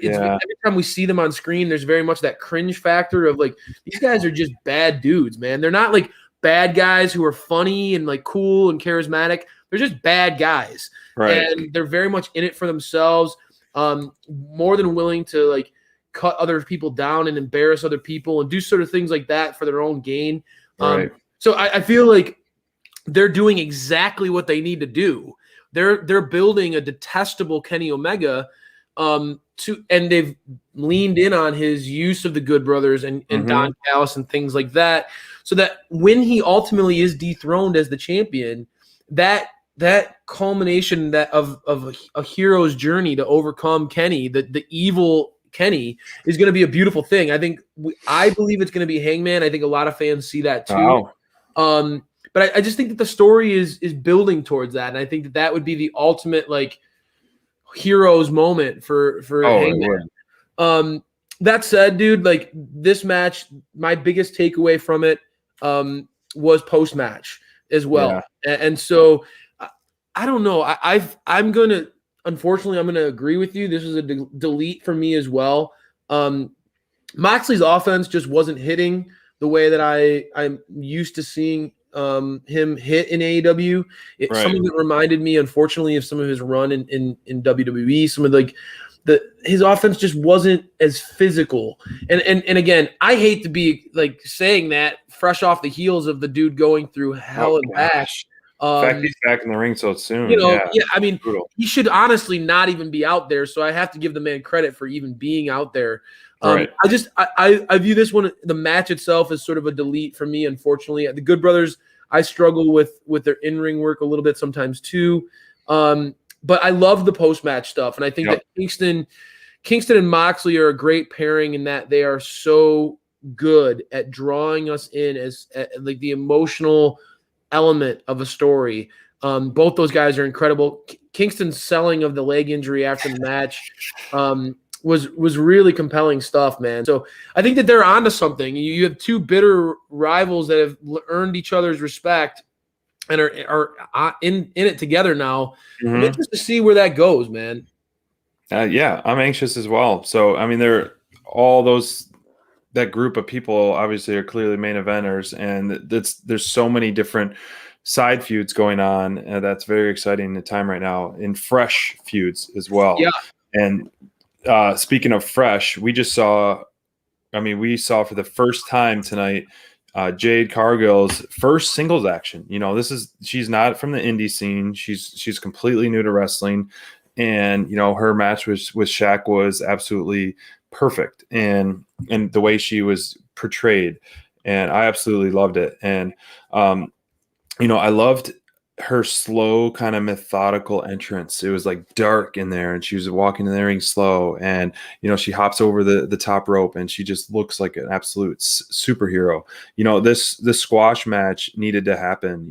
time we see them on screen, there's very much that cringe factor of these guys are just bad dudes, man. They're not bad guys who are funny and cool and charismatic. They're just bad guys. Right. And they're very much in it for themselves. More than willing to cut other people down and embarrass other people and do sort of things like that for their own gain. Right. So I feel like they're doing exactly what they need to do. They're building a detestable Kenny Omega, and they've leaned in on his use of the Good Brothers and Don Callis and things like that, so that when he ultimately is dethroned as the champion, that that culmination that of a hero's journey to overcome Kenny, the evil Kenny, is going to be a beautiful thing. I believe it's going to be Hangman. I think a lot of fans see that too. Wow. But I just think that the story is building towards that, and I think that would be the ultimate like hero's moment for Hangman. That said, dude, like this match, my biggest takeaway from it was post match as well, and so I don't know. Unfortunately, I'm gonna agree with you. This is a delete for me as well. Moxley's offense just wasn't hitting the way that I'm used to seeing him hit in AEW. Some of it reminded me, unfortunately, of some of his run in WWE. Some of his offense just wasn't as physical. And again, I hate to be like saying that fresh off the heels of the dude going through hell and back. In fact, he's back in the ring so soon. I mean, brutal. He should honestly not even be out there. So I have to give the man credit for even being out there. I view this one, the match itself, as sort of a delete for me. Unfortunately, the Good Brothers, I struggle with their in-ring work a little bit sometimes too. But I love the post-match stuff, and I think that Kingston and Moxley are a great pairing in that they are so good at drawing us in as like the emotional element of a story. Both those guys are incredible. Kingston's selling of the leg injury after the match was really compelling stuff, man. So I think that they're onto something. You have two bitter rivals that have earned each other's respect and are in it together now. Mm-hmm. I'm interested to see where that goes, man. Yeah, I'm anxious as well. So I mean, that group of people obviously are clearly main eventers, and there's so many different side feuds going on. That's very exciting in the time right now, in fresh feuds as well. Yeah. And speaking of fresh, we saw for the first time tonight, Jade Cargill's first singles action. She's not from the indie scene. She's completely new to wrestling, and her match with Shaq was absolutely perfect, and the way she was portrayed, and I absolutely loved it. And I loved her slow, kind of methodical entrance. It was like dark in there, and she was walking in the ring slow, and she hops over the top rope, and she just looks like an absolute superhero. This squash match needed to happen,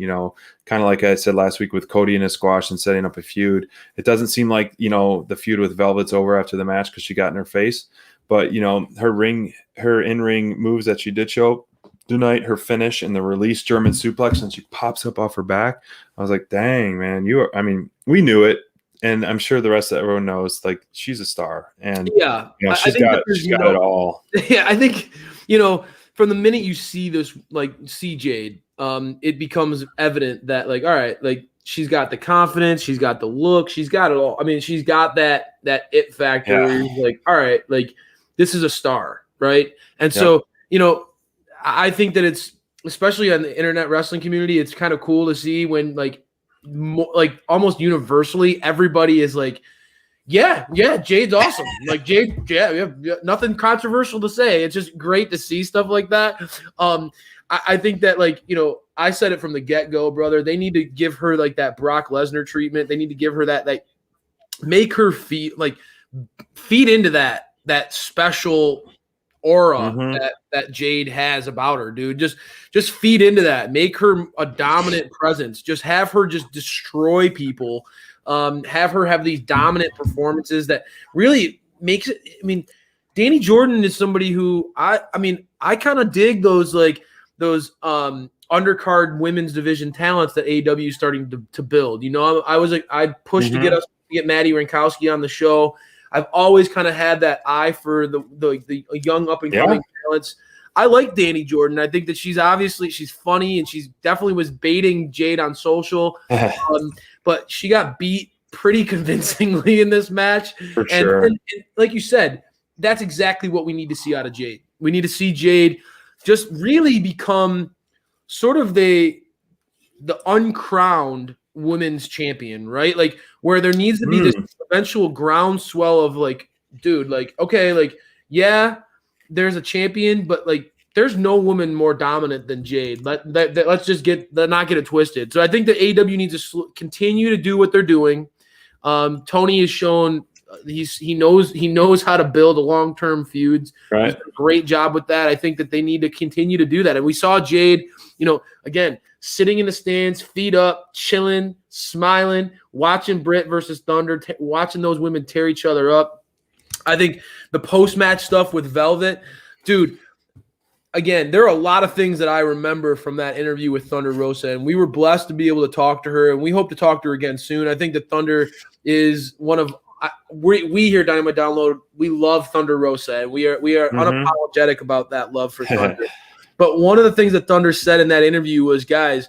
kind of like I said last week with Cody and his squash and setting up a feud. It doesn't seem like the feud with Velvet's over after the match because she got in her face, but her in-ring moves that she did show tonight, her finish and the release German suplex, and she pops up off her back. I was like, dang, man, we knew it, and I'm sure the rest of everyone knows, like, she's a star, and she's got it all. Yeah, I think from the minute you see this, like, see Jade, it becomes evident that, like, all right, like, she's got the confidence, she's got the look, she's got it all. I mean, she's got that it factor where you're like, all right, like, this is a star, right? And so I think that it's, especially on the internet wrestling community, it's kind of cool to see when like almost universally everybody is like, yeah, Jade's awesome. Like Jade, we have nothing controversial to say. It's just great to see stuff like that. I think that, like, I said it from the get-go, brother. They need to give her like that Brock Lesnar treatment. They need to give her that make her feed into that special aura that Jade has about her, dude. Just feed into that. Make her a dominant presence. Just have her just destroy people. Have her have these dominant performances that really makes it. I mean, Danny Jordan is somebody who I kind of dig those undercard women's division talents that AEW is starting to build. I pushed to get Maddie Rankowski on the show. I've always kind of had that eye for the young up and coming talents. I like Danny Jordan. I think that she's funny, and she's definitely was baiting Jade on social. But she got beat pretty convincingly in this match. For sure. And like you said, that's exactly what we need to see out of Jade. We need to see Jade just really become sort of the uncrowned women's champion, right? Like, where there needs to be this eventual groundswell of like, dude, like, okay, like, yeah, there's a champion, but like, there's no woman more dominant than Jade. Let's just not get it twisted. So I think that AEW needs to continue to do what they're doing. Tony has shown he knows how to build long-term feuds. Right. He's done a great job with that. I think that they need to continue to do that. And we saw Jade, again, sitting in the stands, feet up, chilling, smiling, watching Britt versus Thunder, watching those women tear each other up. I think the post-match stuff with Velvet, dude, again, there are a lot of things that I remember from that interview with Thunder Rosa, and we were blessed to be able to talk to her, and we hope to talk to her again soon. I think that Thunder is one of we here at Dynamite Download, we love Thunder Rosa, and we are unapologetic about that love for Thunder. But one of the things that Thunder said in that interview was, guys,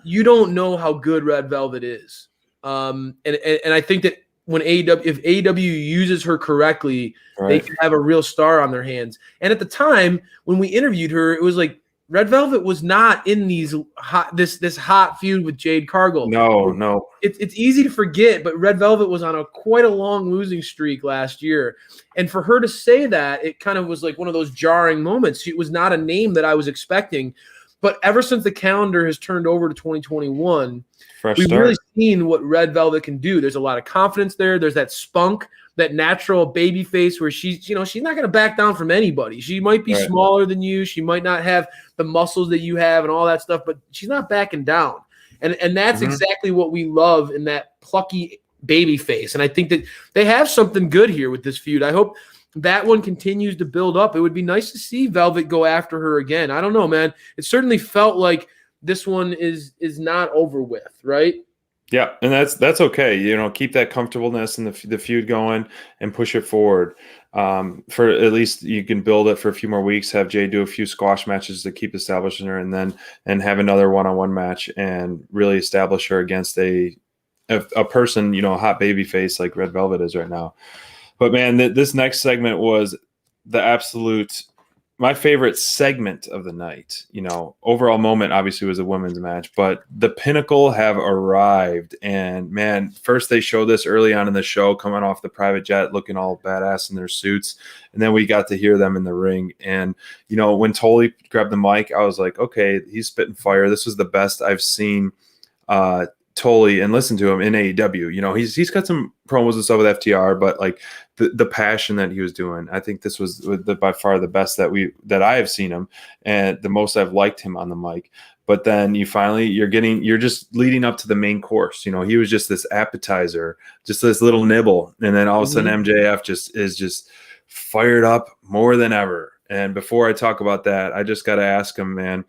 you don't know how good Red Velvet is. And I think that if AEW uses her correctly, they can have a real star on their hands. And at the time when we interviewed her, it was like Red Velvet was not in this hot feud with Jade Cargill. No. It's easy to forget, but Red Velvet was on quite a long losing streak last year. And for her to say that, it kind of was like one of those jarring moments. It was not a name that I was expecting. But ever since the calendar has turned over to 2021, we've really seen what Red Velvet can do. There's a lot of confidence there. There's that spunk, that natural baby face where she's not going to back down from anybody. She might be smaller than you. She might not have the muscles that you have and all that stuff, but she's not backing down. And that's exactly what we love in that plucky baby face. And I think that they have something good here with this feud. I hope that one continues to build up. It would be nice to see Velvet go after her again. I don't know, man. It certainly felt like this one is not over with, right? Yeah, and that's okay. Keep that comfortableness and the feud going and push it forward. For at least you can build it for a few more weeks. Have Jay do a few squash matches to keep establishing her, and have another one-on-one match and really establish her against a person, a hot baby face like Red Velvet is right now. But man, this next segment was my favorite segment of the night. Overall moment obviously was a women's match, but the Pinnacle have arrived. And man, first they showed this early on in the show, coming off the private jet, looking all badass in their suits. And then we got to hear them in the ring. And, when Tully grabbed the mic, I was like, okay, he's spitting fire. This was the best I've seen Tully and listen to him in AEW. He's got some promos and stuff with FTR, but like the passion that he was doing, I think this was by far the best that I have seen him, and the most I've liked him on the mic. But then you're just leading up to the main course. He was just this appetizer, just this little nibble, and then all of a sudden MJF is fired up more than ever. And before I talk about that, I just got to ask him, man.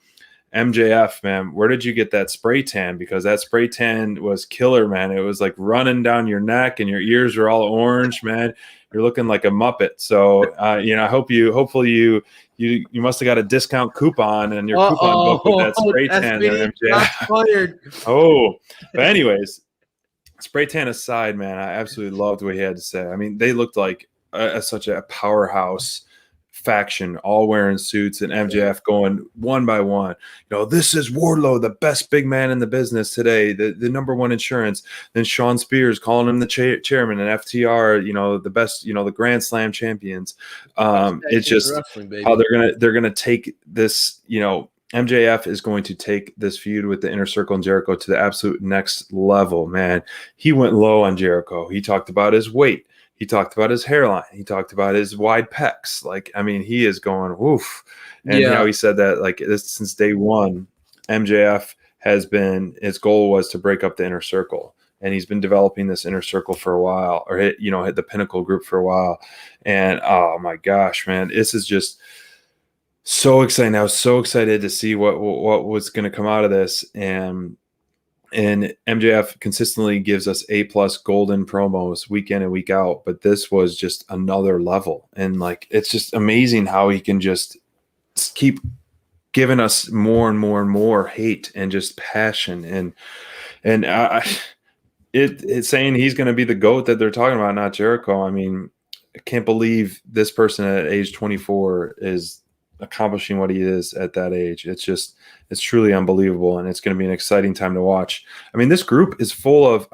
MJF, man, where did you get that spray tan? Because that spray tan was killer, man. It was like running down your neck and your ears were all orange, man. You're looking like a Muppet. So, hopefully you must have got a discount coupon and your coupon book with that spray tan there, MJF. But anyways, spray tan aside, man, I absolutely loved what he had to say. I mean, they looked like such a powerhouse faction, all wearing suits, and MJF going one by one. This is Wardlow, the best big man in the business today, the number one insurance. Then Sean Spears calling him the chairman, and FTR, the best, the Grand Slam champions. It's just how they're gonna take this. MJF is going to take this feud with the Inner Circle and Jericho to the absolute next level, man. He went low on Jericho. He talked about his weight. He talked about his hairline. He talked about his wide pecs. He is going woof. And how he said that, since day one, MJF his goal was to break up the Inner Circle. And he's been developing this Inner Circle for a while, or hit the Pinnacle group for a while. And oh my gosh, man, this is just so exciting. I was so excited to see what was going to come out of this. And MJF consistently gives us A+ golden promos week in and week out, but this was just another level. And it's just amazing how he can just keep giving us more and more and more hate and just passion. And it's saying he's going to be the GOAT that they're talking about, not Jericho. I mean, I can't believe this person at age 24 is accomplishing what he is at that age. It's truly unbelievable, and it's going to be an exciting time to watch. I mean, this group is full of,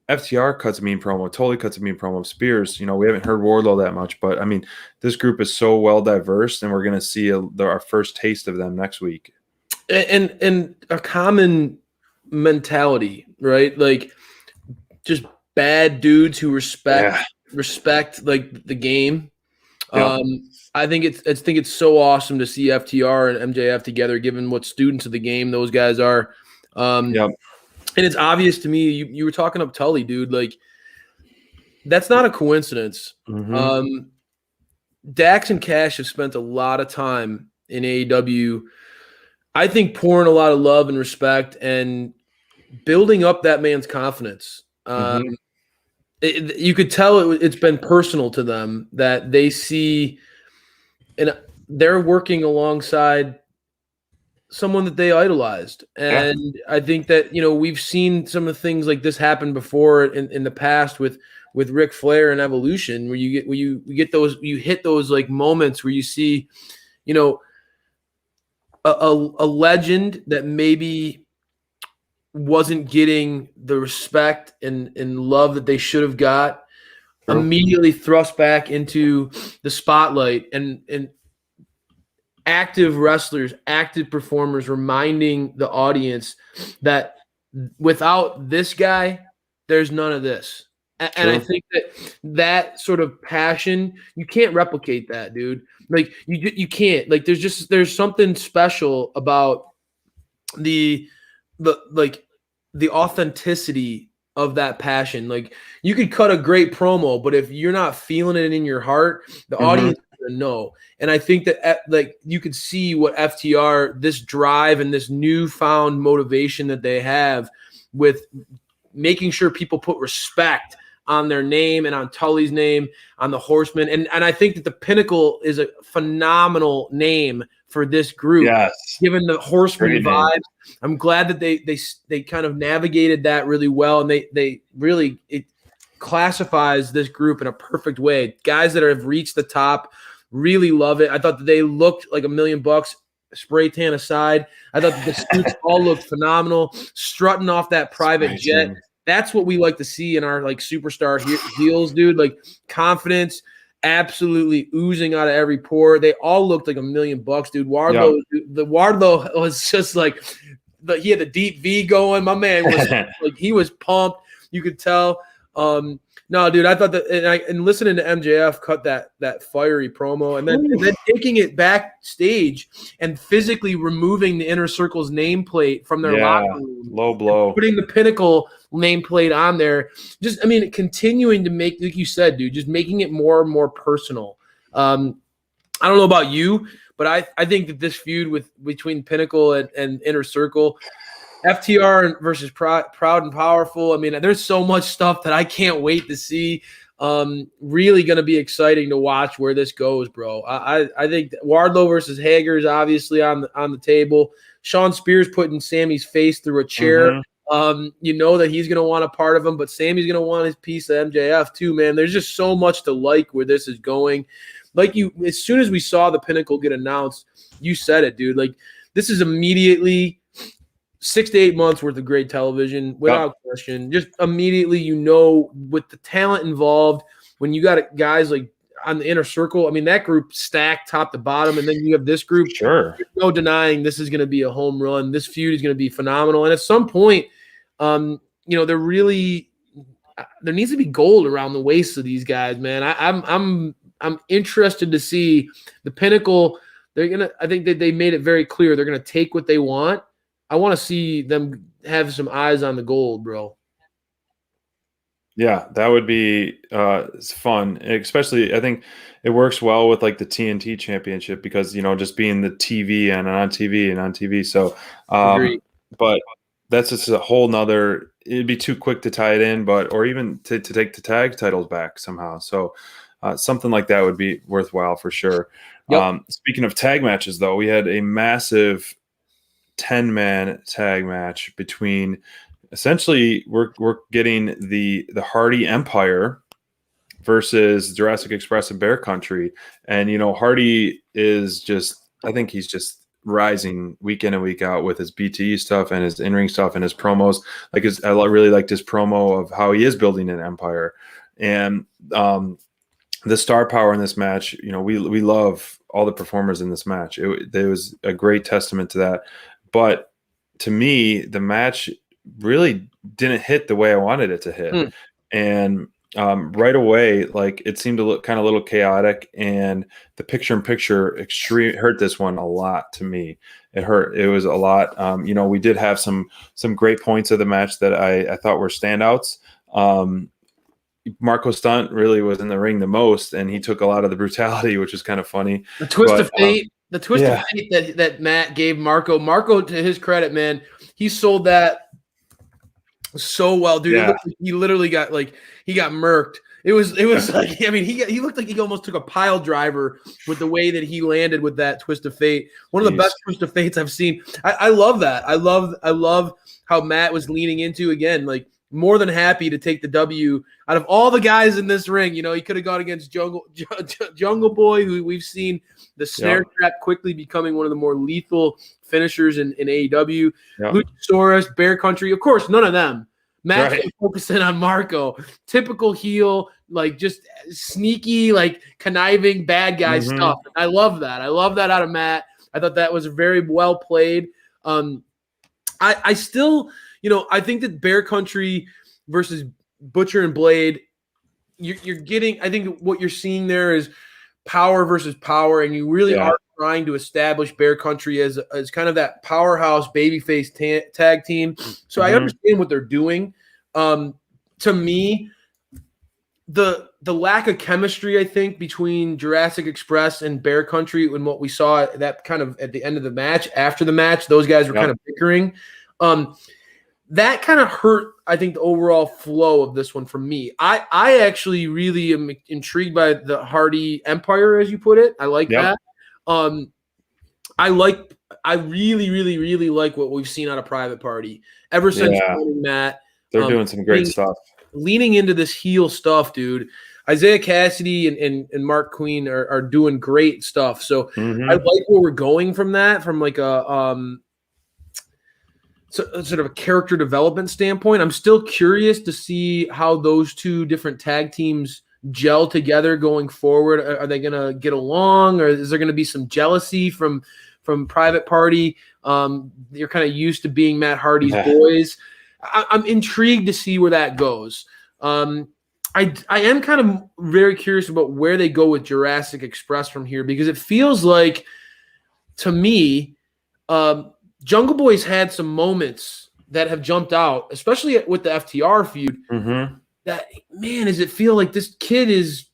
FTR cuts a mean promo, totally cuts a mean promo. Spears, we haven't heard Wardlow that much, but I mean, this group is so well diverse, and we're going to see our first taste of them next week. And a common mentality, right? Like just bad dudes who respect like the game. Yeah. I think it's so awesome to see FTR and MJF together, given what students of the game those guys are. And it's obvious to me. You were talking up Tully, dude. Like that's not a coincidence. Mm-hmm. Dax and Cash have spent a lot of time in AEW. I think pouring a lot of love and respect and building up that man's confidence. You could tell it's been personal to them that they see, and they're working alongside someone that they idolized. And I think that, we've seen some of the things like this happen before in the past with Ric Flair and Evolution, where you hit those like moments where you see, a legend that maybe wasn't getting the respect and love that they should have got, immediately thrust back into the spotlight, and active wrestlers, active performers reminding the audience that without this guy, there's none of this. And I think that sort of passion, you can't replicate that, dude. Like you can't. Like there's something special about the authenticity of that passion. Like you could cut a great promo, but if you're not feeling it in your heart, the audience is gonna know. And I think that like you could see what FTR, this drive and this newfound motivation that they have with making sure people put respect on their name and on Tully's name, on the Horsemen. And I think that the Pinnacle is a phenomenal name for this group. Yes. Given the Horsemen vibes. I'm glad that they kind of navigated that really well, and they really, it classifies this group in a perfect way. Guys that have reached the top, really love it. I thought that they looked like $1 million, spray tan aside. I thought that the suits all looked phenomenal, strutting off that private jet. That's what we like to see in our like superstar heels, dude. Like confidence, absolutely oozing out of every pore. They all looked like $1 million, dude. Wardlow, the Wardlow was just like, he had the deep V going. My man was like, he was pumped. You could tell. No, dude, I thought that, and listening to MJF cut that fiery promo, and then taking it backstage and physically removing the Inner Circle's nameplate from their locker room, low blow, putting the Pinnacle nameplate on there. Just, I mean, continuing to make, like you said, dude, just making it more and more personal. I don't know about you, but I think that this feud between Pinnacle and Inner Circle, FTR versus Proud and Powerful. I mean, there's so much stuff that I can't wait to see. Really going to be exciting to watch where this goes, bro. I think Wardlow versus Hager is obviously on the table. Sean Spears putting Sammy's face through a chair. You know that he's going to want a part of him, but Sammy's going to want his piece of MJF too, man. There's just so much to like where this is going. Like as soon as we saw the Pinnacle get announced, you said it, dude. Like this is immediately 6 to 8 months worth of great television, without question. Just immediately, with the talent involved, when you got guys like on the Inner Circle, I mean, that group stacked top to bottom, and then you have this group. Sure. There's no denying this is going to be a home run. This feud is going to be phenomenal. And at some point, there needs to be gold around the waist of these guys, man. I'm interested to see the Pinnacle. I think that they made it very clear they're gonna take what they want. I want to see them have some eyes on the gold, bro. Yeah, that would be fun. Especially, I think it works well with like the TNT Championship because just being the TV and on TV. So, but that's just a whole nother. It'd be too quick to tie it in, or even to take the tag titles back somehow. So. Something like that would be worthwhile for sure. Yep. Speaking of tag matches, though, we had a massive 10-man tag match between essentially we're getting the Hardy Empire versus Jurassic Express and Bear Country. And, Hardy is I think he's just rising week in and week out with his BTE stuff and his in-ring stuff and his promos. Like I really liked his promo of how he is building an empire. And the star power in this match, we love all the performers in this match. It was a great testament to that. But to me, the match really didn't hit the way I wanted it to hit. And right away, like it seemed to look kind of a little chaotic, and the picture-in-picture extreme hurt this one a lot to me. It hurt. It was a lot. We did have some great points of the match that I thought were standouts. Marco Stunt really was in the ring the most, and he took a lot of the brutality, which was kind of funny. The twist of fate that Matt gave Marco. Marco, to his credit, man, he sold that so well, dude. Yeah. He literally got he got murked. It was like, I mean, he looked like he almost took a pile driver with the way that he landed with that twist of fate. One of the best twist of fates I've seen. I love that. I love how Matt was leaning into, again, like, more than happy to take the W out of all the guys in this ring. He could have gone against Jungle Boy, who we've seen the snare trap quickly becoming one of the more lethal finishers in AEW. Luchasaurus, Bear Country, of course, none of them. Matt's focusing on Marco. Typical heel, like just sneaky, like conniving bad guy stuff. I love that. I love that out of Matt. I thought that was very well played. I still, I think that Bear Country versus Butcher and Blade, you're getting, I think what you're seeing there is power versus power, and you really are trying to establish Bear Country as kind of that powerhouse babyface tag team. So I understand what they're doing. To me, the lack of chemistry, I think, between Jurassic Express and Bear Country and what we saw that kind of at the end of the match, after the match, those guys were kind of bickering. That kind of hurt, I think, the overall flow of this one for me. I actually really am intrigued by the Hardy Empire, as you put it. I like that. I really, really, really like what we've seen out of Private Party ever since Matt. They're doing some great stuff. Leaning into this heel stuff, dude. Isaiah Cassidy and Mark Queen are doing great stuff. So I like where we're going from that, from like a sort of a character development standpoint. I'm still curious to see how those two different tag teams gel together going forward. Are they going to get along, or is there going to be some jealousy from Private Party? You're kind of used to being Matt Hardy's boys. I'm intrigued to see where that goes. I am kind of very curious about where they go with Jurassic Express from here, because it feels like, to me, Jungle Boy's had some moments that have jumped out, especially with the FTR feud. That, man, does it feel like this kid is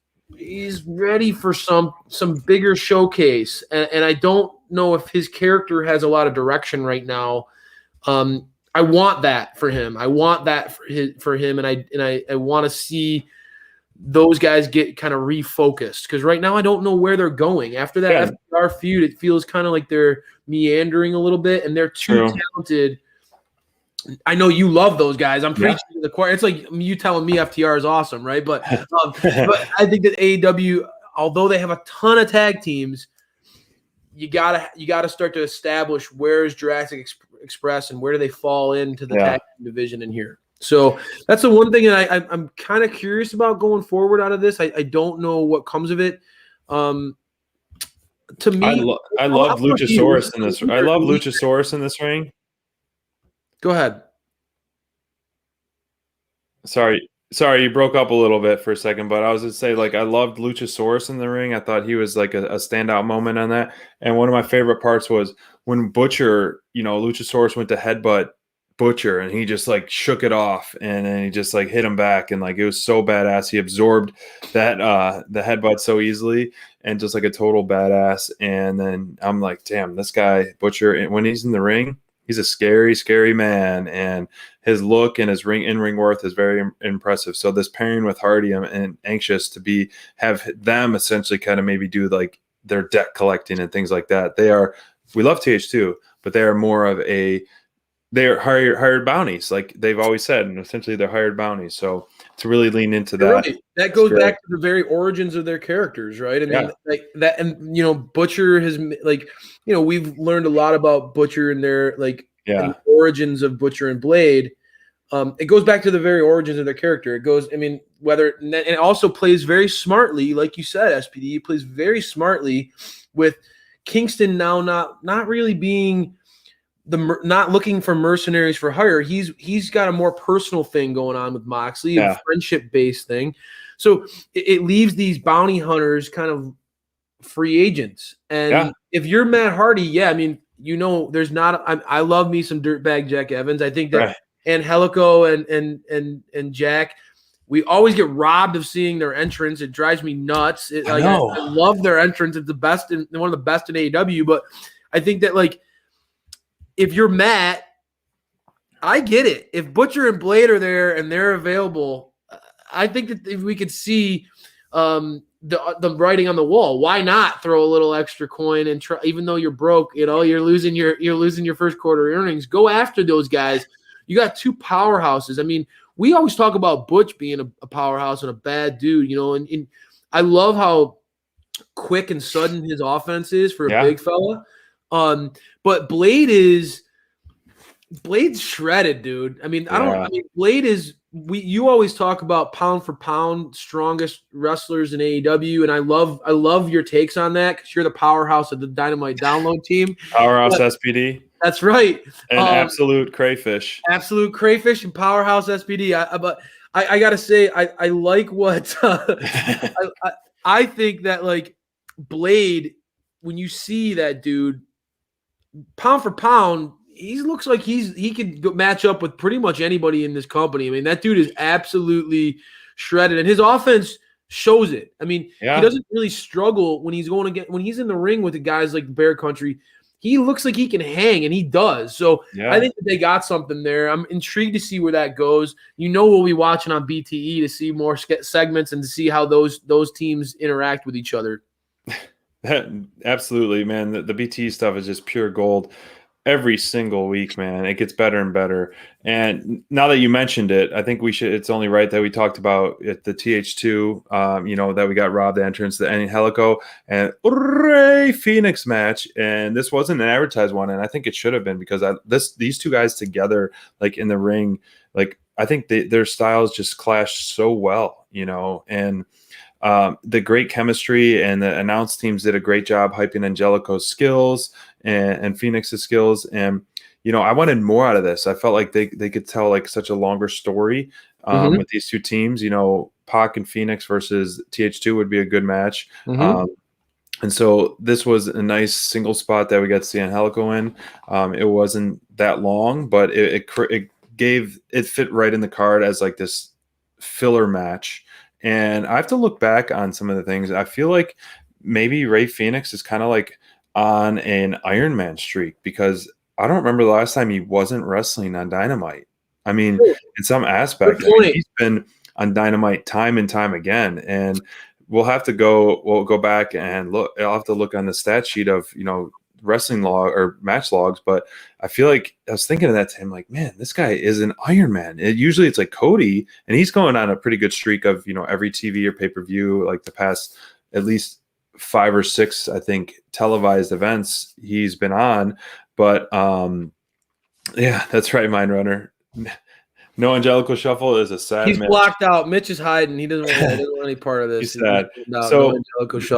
ready for some bigger showcase, and I don't know if his character has a lot of direction right now. I want that for him. I want that for him, and I want to see those guys get kind of refocused, because right now I don't know where they're going. After that FTR feud, it feels kind of like they're meandering a little bit, and they're too talented. I know you love those guys. I'm preaching to the choir. It's like you telling me FTR is awesome, right? But I think that AEW, although they have a ton of tag teams, you gotta start to establish where is Jurassic Express and where do they fall into the tag team division in here. So that's the one thing that I'm kind of curious about going forward out of this. I don't know what comes of it. To me, I love Luchasaurus in this. I love Luchasaurus in this ring. Go ahead. Sorry, you broke up a little bit for a second, but I was going to say, like, I loved Luchasaurus in the ring. I thought he was like a standout moment on that. And one of my favorite parts was when Butcher, Luchasaurus went to headbutt Butcher, and he just like shook it off, and then he just like hit him back, and like it was so badass. He absorbed that the headbutt so easily, and just like a total badass. And then I'm like, damn, this guy Butcher, when he's in the ring, he's a scary, scary man, and his look and his in-ring worth is very impressive. So this pairing with Hardy, I'm anxious to have them essentially kind of maybe do like their debt collecting and things like that. We love TH2, but they are more of a they're hired bounties, like they've always said, and essentially they're hired bounties. So to really lean into You're that, right. That goes back to the very origins of their characters, right? I mean, like that, and Butcher has we've learned a lot about Butcher and their and the origins of Butcher and Blade. It goes back to the very origins of their character. It goes, I mean, and it also plays very smartly, like you said, SPD. It plays very smartly with Kingston now not really being not looking for mercenaries for hire. He's got a more personal thing going on with Moxley, a friendship based thing. So it leaves these bounty hunters kind of free agents. And if you're Matt Hardy, I mean, there's not. I love me some dirtbag Jack Evans. I think that Angelico and Jack, we always get robbed of seeing their entrance. It drives me nuts. I love their entrance. It's the best one of the best in AEW. But I think that if you're Matt, I get it. If Butcher and Blade are there and they're available, I think that if we could see the writing on the wall, why not throw a little extra coin and try? Even though you're broke, you're losing your first quarter earnings. Go after those guys. You got two powerhouses. I mean, we always talk about Butch being a powerhouse and a bad dude, and I love how quick and sudden his offense is for a big fella. But Blade's shredded, dude. I mean, Blade is you always talk about pound for pound strongest wrestlers in AEW, and I love your takes on that because you're the powerhouse of the Dynamite download team. Powerhouse SPD. That's right. And absolute crayfish. Absolute crayfish and powerhouse SPD. But I gotta say, I like what I think that Blade, when you see that dude, pound for pound, he looks like he could match up with pretty much anybody in this company. I mean, that dude is absolutely shredded, and his offense shows it. I mean, he doesn't really struggle when he's when he's in the ring with the guys like Bear Country. He looks like he can hang, and he does. So I think that they got something there. I'm intrigued to see where that goes. We'll be watching on BTE to see more segments and to see how those teams interact with each other. Absolutely, man. The BTE stuff is just pure gold. Every single week, man, it gets better and better. And now that you mentioned it, I think it's only right that we talked about at the TH2, that we got robbed the entrance, the Angelico and Rey Fenix match. And this wasn't an advertised one. And I think it should have been because these two guys together, in the ring, I think their styles just clashed so well, and the great chemistry and the announce teams did a great job hyping Angelico's skills and Phoenix's skills. And, I wanted more out of this. I felt like they could tell such a longer story with these two teams. Pac and Phoenix versus TH2 would be a good match. And so this was a nice single spot that we got to see Angelico in. It wasn't that long, but it fit right in the card as this filler match. And I have to look back on some of the things. I feel like maybe Rey Fenix is kind of on an Iron Man streak because I don't remember the last time he wasn't wrestling on Dynamite. I mean, in some aspect, he's been on Dynamite time and time again. And we'll go back and look. I'll have to look on the stat sheet of, wrestling log or match logs, but I feel like I was thinking of that to him, man, this guy is an Iron Man. Usually it's Cody, and he's going on a pretty good streak of, every TV or pay-per-view, the past at least 5 or 6, I think, televised events he's been on. But that's right, Mind Runner. No Angelico Shuffle is a sad. He's blocked out. Mitch is hiding. He doesn't want any part of this. He's sad. So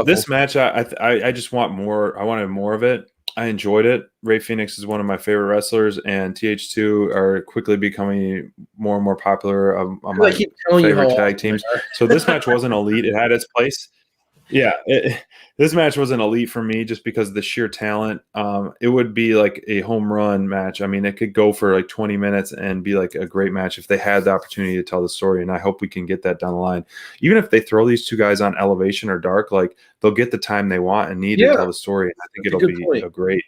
this match, I just want more. I wanted more of it. I enjoyed it. Rey Fenix is one of my favorite wrestlers, and TH2 are quickly becoming more and more popular on my favorite tag teams. So this match wasn't elite. It had its place. Yeah, this match wasn't elite for me just because of the sheer talent. It would be a home run match. I mean, it could go for 20 minutes and be a great match if they had the opportunity to tell the story. And I hope we can get that down the line. Even if they throw these two guys on Elevation or Dark, they'll get the time they want and need to tell the story. And I think it'll be a great.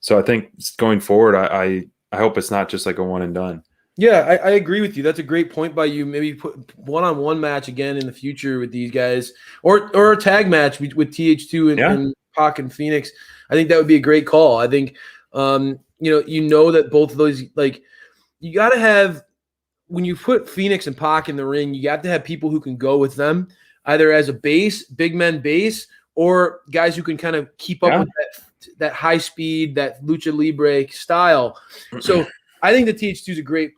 So I think going forward, I hope it's not just a one and done. Yeah, I agree with you. That's a great point by you. Maybe put one-on-one match again in the future with these guys, or a tag match with TH2 and Pac and Phoenix. I think that would be a great call. I think you know that both of those, like, you got to have, when you put Phoenix and Pac in the ring, you got to have people who can go with them, either as a base, big men base, or guys who can kind of keep up with that high speed, that lucha libre style. So I think the TH2 is a great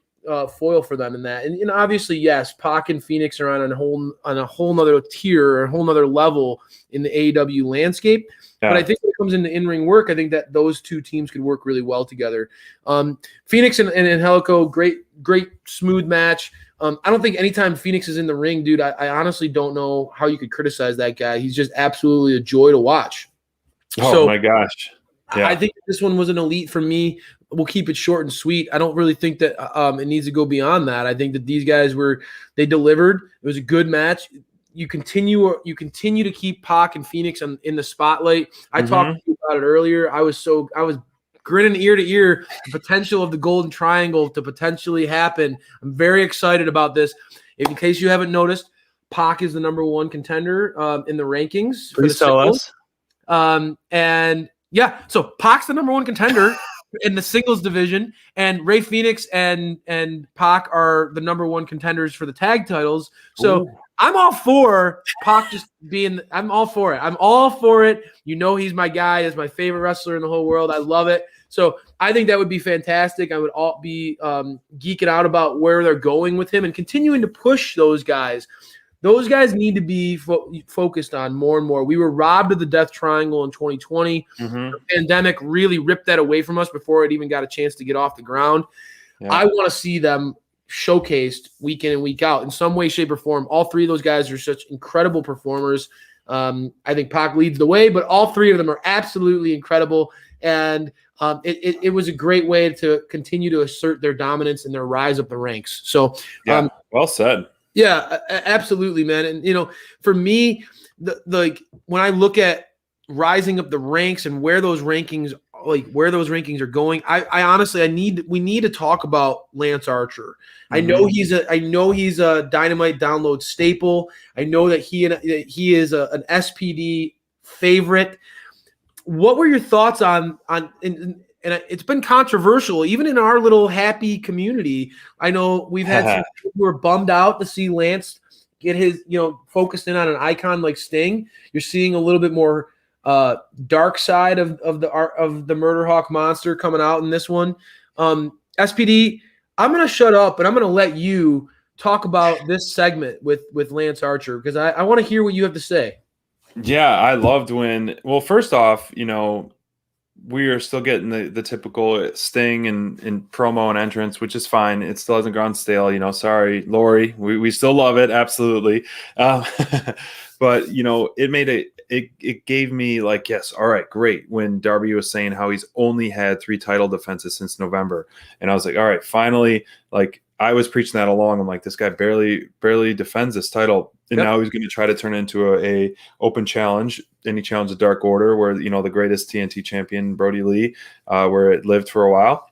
foil for them in that. And obviously, yes, Pac and Phoenix are on a whole nother tier, a whole nother level in the AEW landscape. Yeah. But I think when it comes into in-ring work, I think that those two teams could work really well together. Phoenix and Angelico, great smooth match. I don't think anytime Phoenix is in the ring, dude, I honestly don't know how you could criticize that guy. He's just absolutely a joy to watch. Oh, my gosh. Yeah. I think this one was an elite for me. We'll keep it short and sweet. I don't really think that it needs to go beyond that. I think that these guys they delivered. It was a good match. You continue to keep Pac and Phoenix in the spotlight. I talked to you about it earlier. I was grinning ear to ear, the potential of the Golden Triangle to potentially happen. I'm very excited about this. In case you haven't noticed, Pac is the number one contender in the rankings. Please tell us. And yeah, so Pac's the number one contender in the singles division, and Rey Fenix and Pac are the number one contenders for the tag titles. So I'm all for Pac just being – I'm all for it. I'm all for it. He's my guy. He's my favorite wrestler in the whole world. I love it. So I think that would be fantastic. I would all be geeking out about where they're going with him and continuing to push those guys. Those guys need to be focused on more and more. We were robbed of the Death Triangle in 2020. The pandemic really ripped that away from us before it even got a chance to get off the ground. Yeah. I want to see them showcased week in and week out in some way, shape, or form. All three of those guys are such incredible performers. I think Pac leads the way, but all three of them are absolutely incredible. And it was a great way to continue to assert their dominance and their rise up the ranks. So, well said. Yeah, absolutely, man. And, for me, when I look at rising up the ranks and where those rankings are going, I honestly, we need to talk about Lance Archer. I know he's a Dynamite download staple. I know that he is an SPD favorite. What were your thoughts on and it's been controversial, even in our little happy community. I know we've had some people who are bummed out to see Lance get his, focused in on an icon like Sting. You're seeing a little bit more dark side of the Murder Hawk monster coming out in this one. SPD, I'm going to shut up, and I'm going to let you talk about this segment with Lance Archer, because I want to hear what you have to say. Yeah, I loved first off, we are still getting the typical Sting and promo and entrance, which is fine. It still hasn't gone stale. Sorry, Lori. We still love it. Absolutely. But, it gave me like, yes, all right, great. When Darby was saying how he's only had 3 title defenses since November. And I was like, all right, finally, like I was preaching that along. I'm like, this guy barely defends this title. And now he's going to try to turn it into a open challenge. And he challenged the Dark Order, where, the greatest TNT champion, Brody Lee, where it lived for a while.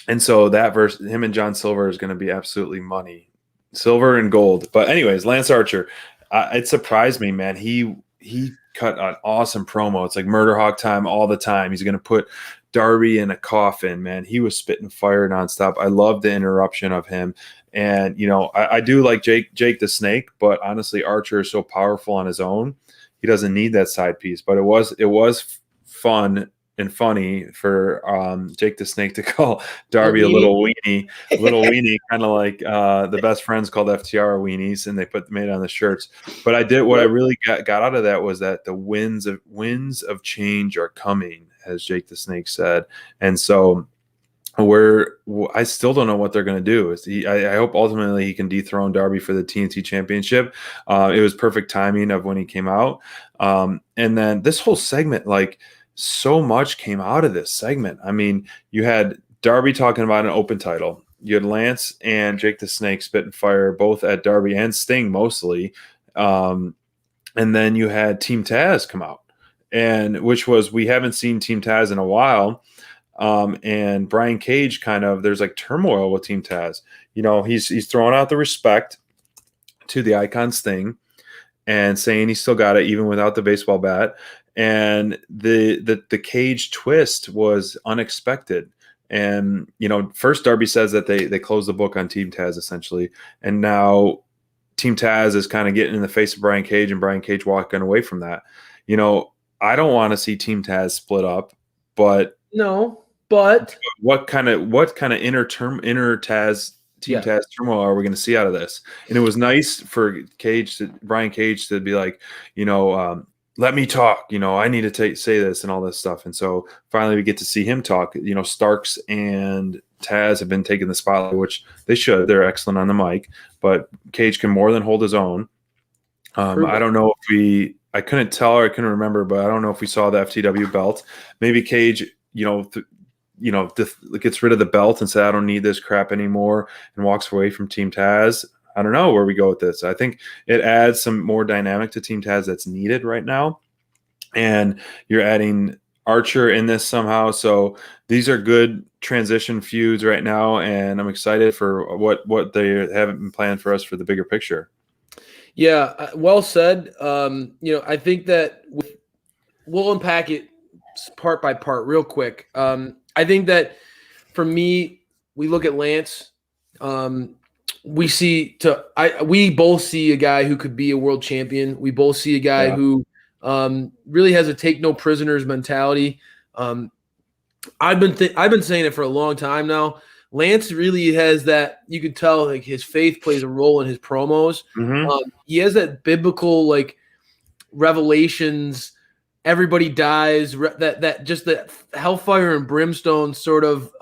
And so that versus him and John Silver is going to be absolutely money. Silver and gold. But anyways, Lance Archer, it surprised me, man. He cut an awesome promo. It's like Murder Hawk time all the time. He's going to put Darby in a coffin, man. He was spitting fire nonstop. I love the interruption of him. And, I do like Jake the Snake, but honestly, Archer is so powerful on his own. He doesn't need that side piece. But it was fun and funny for Jake the Snake to call Darby a little weenie, kind of like the best friends called FTR weenies, and they made it on the shirts. But I really got out of that was that the winds of change are coming, as Jake the Snake said. And so I still don't know what they're going to do. I hope ultimately he can dethrone Darby for the TNT championship. It was perfect timing of when he came out. And then this whole segment, like, so much came out of this segment. I mean, you had Darby talking about an open title. You had Lance and Jake the Snake spitting fire, both at Darby and Sting mostly. And then you had Team Taz come out, and we haven't seen Team Taz in a while. And Brian Cage there's like turmoil with Team Taz. He's throwing out the respect to the icon Sting and saying he still got it even without the baseball bat. And the Cage twist was unexpected. And first Darby says that they closed the book on Team Taz essentially, and now Team Taz is kind of getting in the face of Brian Cage, and Brian Cage walking away from that. I don't want to see Team Taz split up, but what kind of inner Taz Team Taz turmoil are we going to see out of this? And it was nice for Brian Cage to be like, let me talk. I need to say this and all this stuff. And so finally we get to see him talk. Starks and Taz have been taking the spotlight, which they should. They're excellent on the mic, but Cage can more than hold his own. I don't know if I couldn't tell or I couldn't remember, but I don't know if we saw the FTW belt. Maybe Cage, gets rid of the belt and said, I don't need this crap anymore, and walks away from Team Taz. I don't know where we go with this. I think it adds some more dynamic to Team Taz that's needed right now. And you're adding Archer in this somehow. So these are good transition feuds right now. And I'm excited for what they haven't been planned for us for the bigger picture. Yeah, well said. I think that we'll unpack it part by part real quick. I think that for me, we look at Lance. We both see a guy who could be a world champion. We both see a guy who really has a take no prisoners mentality. I've been saying it for a long time now. Lance really has that. You can tell like his faith plays a role in his promos. Mm-hmm. He has that biblical like revelations. Everybody dies. That just the hellfire and brimstone sort of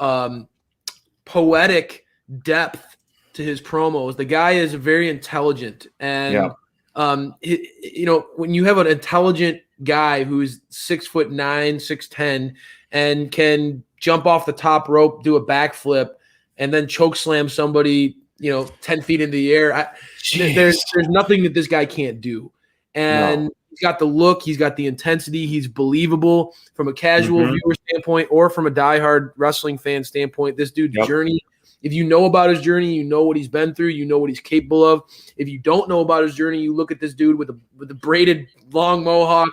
poetic depth to his promos. The guy is very intelligent, and when you have an intelligent guy who's 6'9", 6'10", and can jump off the top rope, do a backflip, and then choke slam somebody, 10 feet into the air. There's nothing that this guy can't do, and he's got the look, he's got the intensity, he's believable from a casual viewer standpoint or from a diehard wrestling fan standpoint. This dude's journey. If you know about his journey, you know what he's been through, you know what he's capable of. If you don't know about his journey, you look at this dude with a braided long mohawk,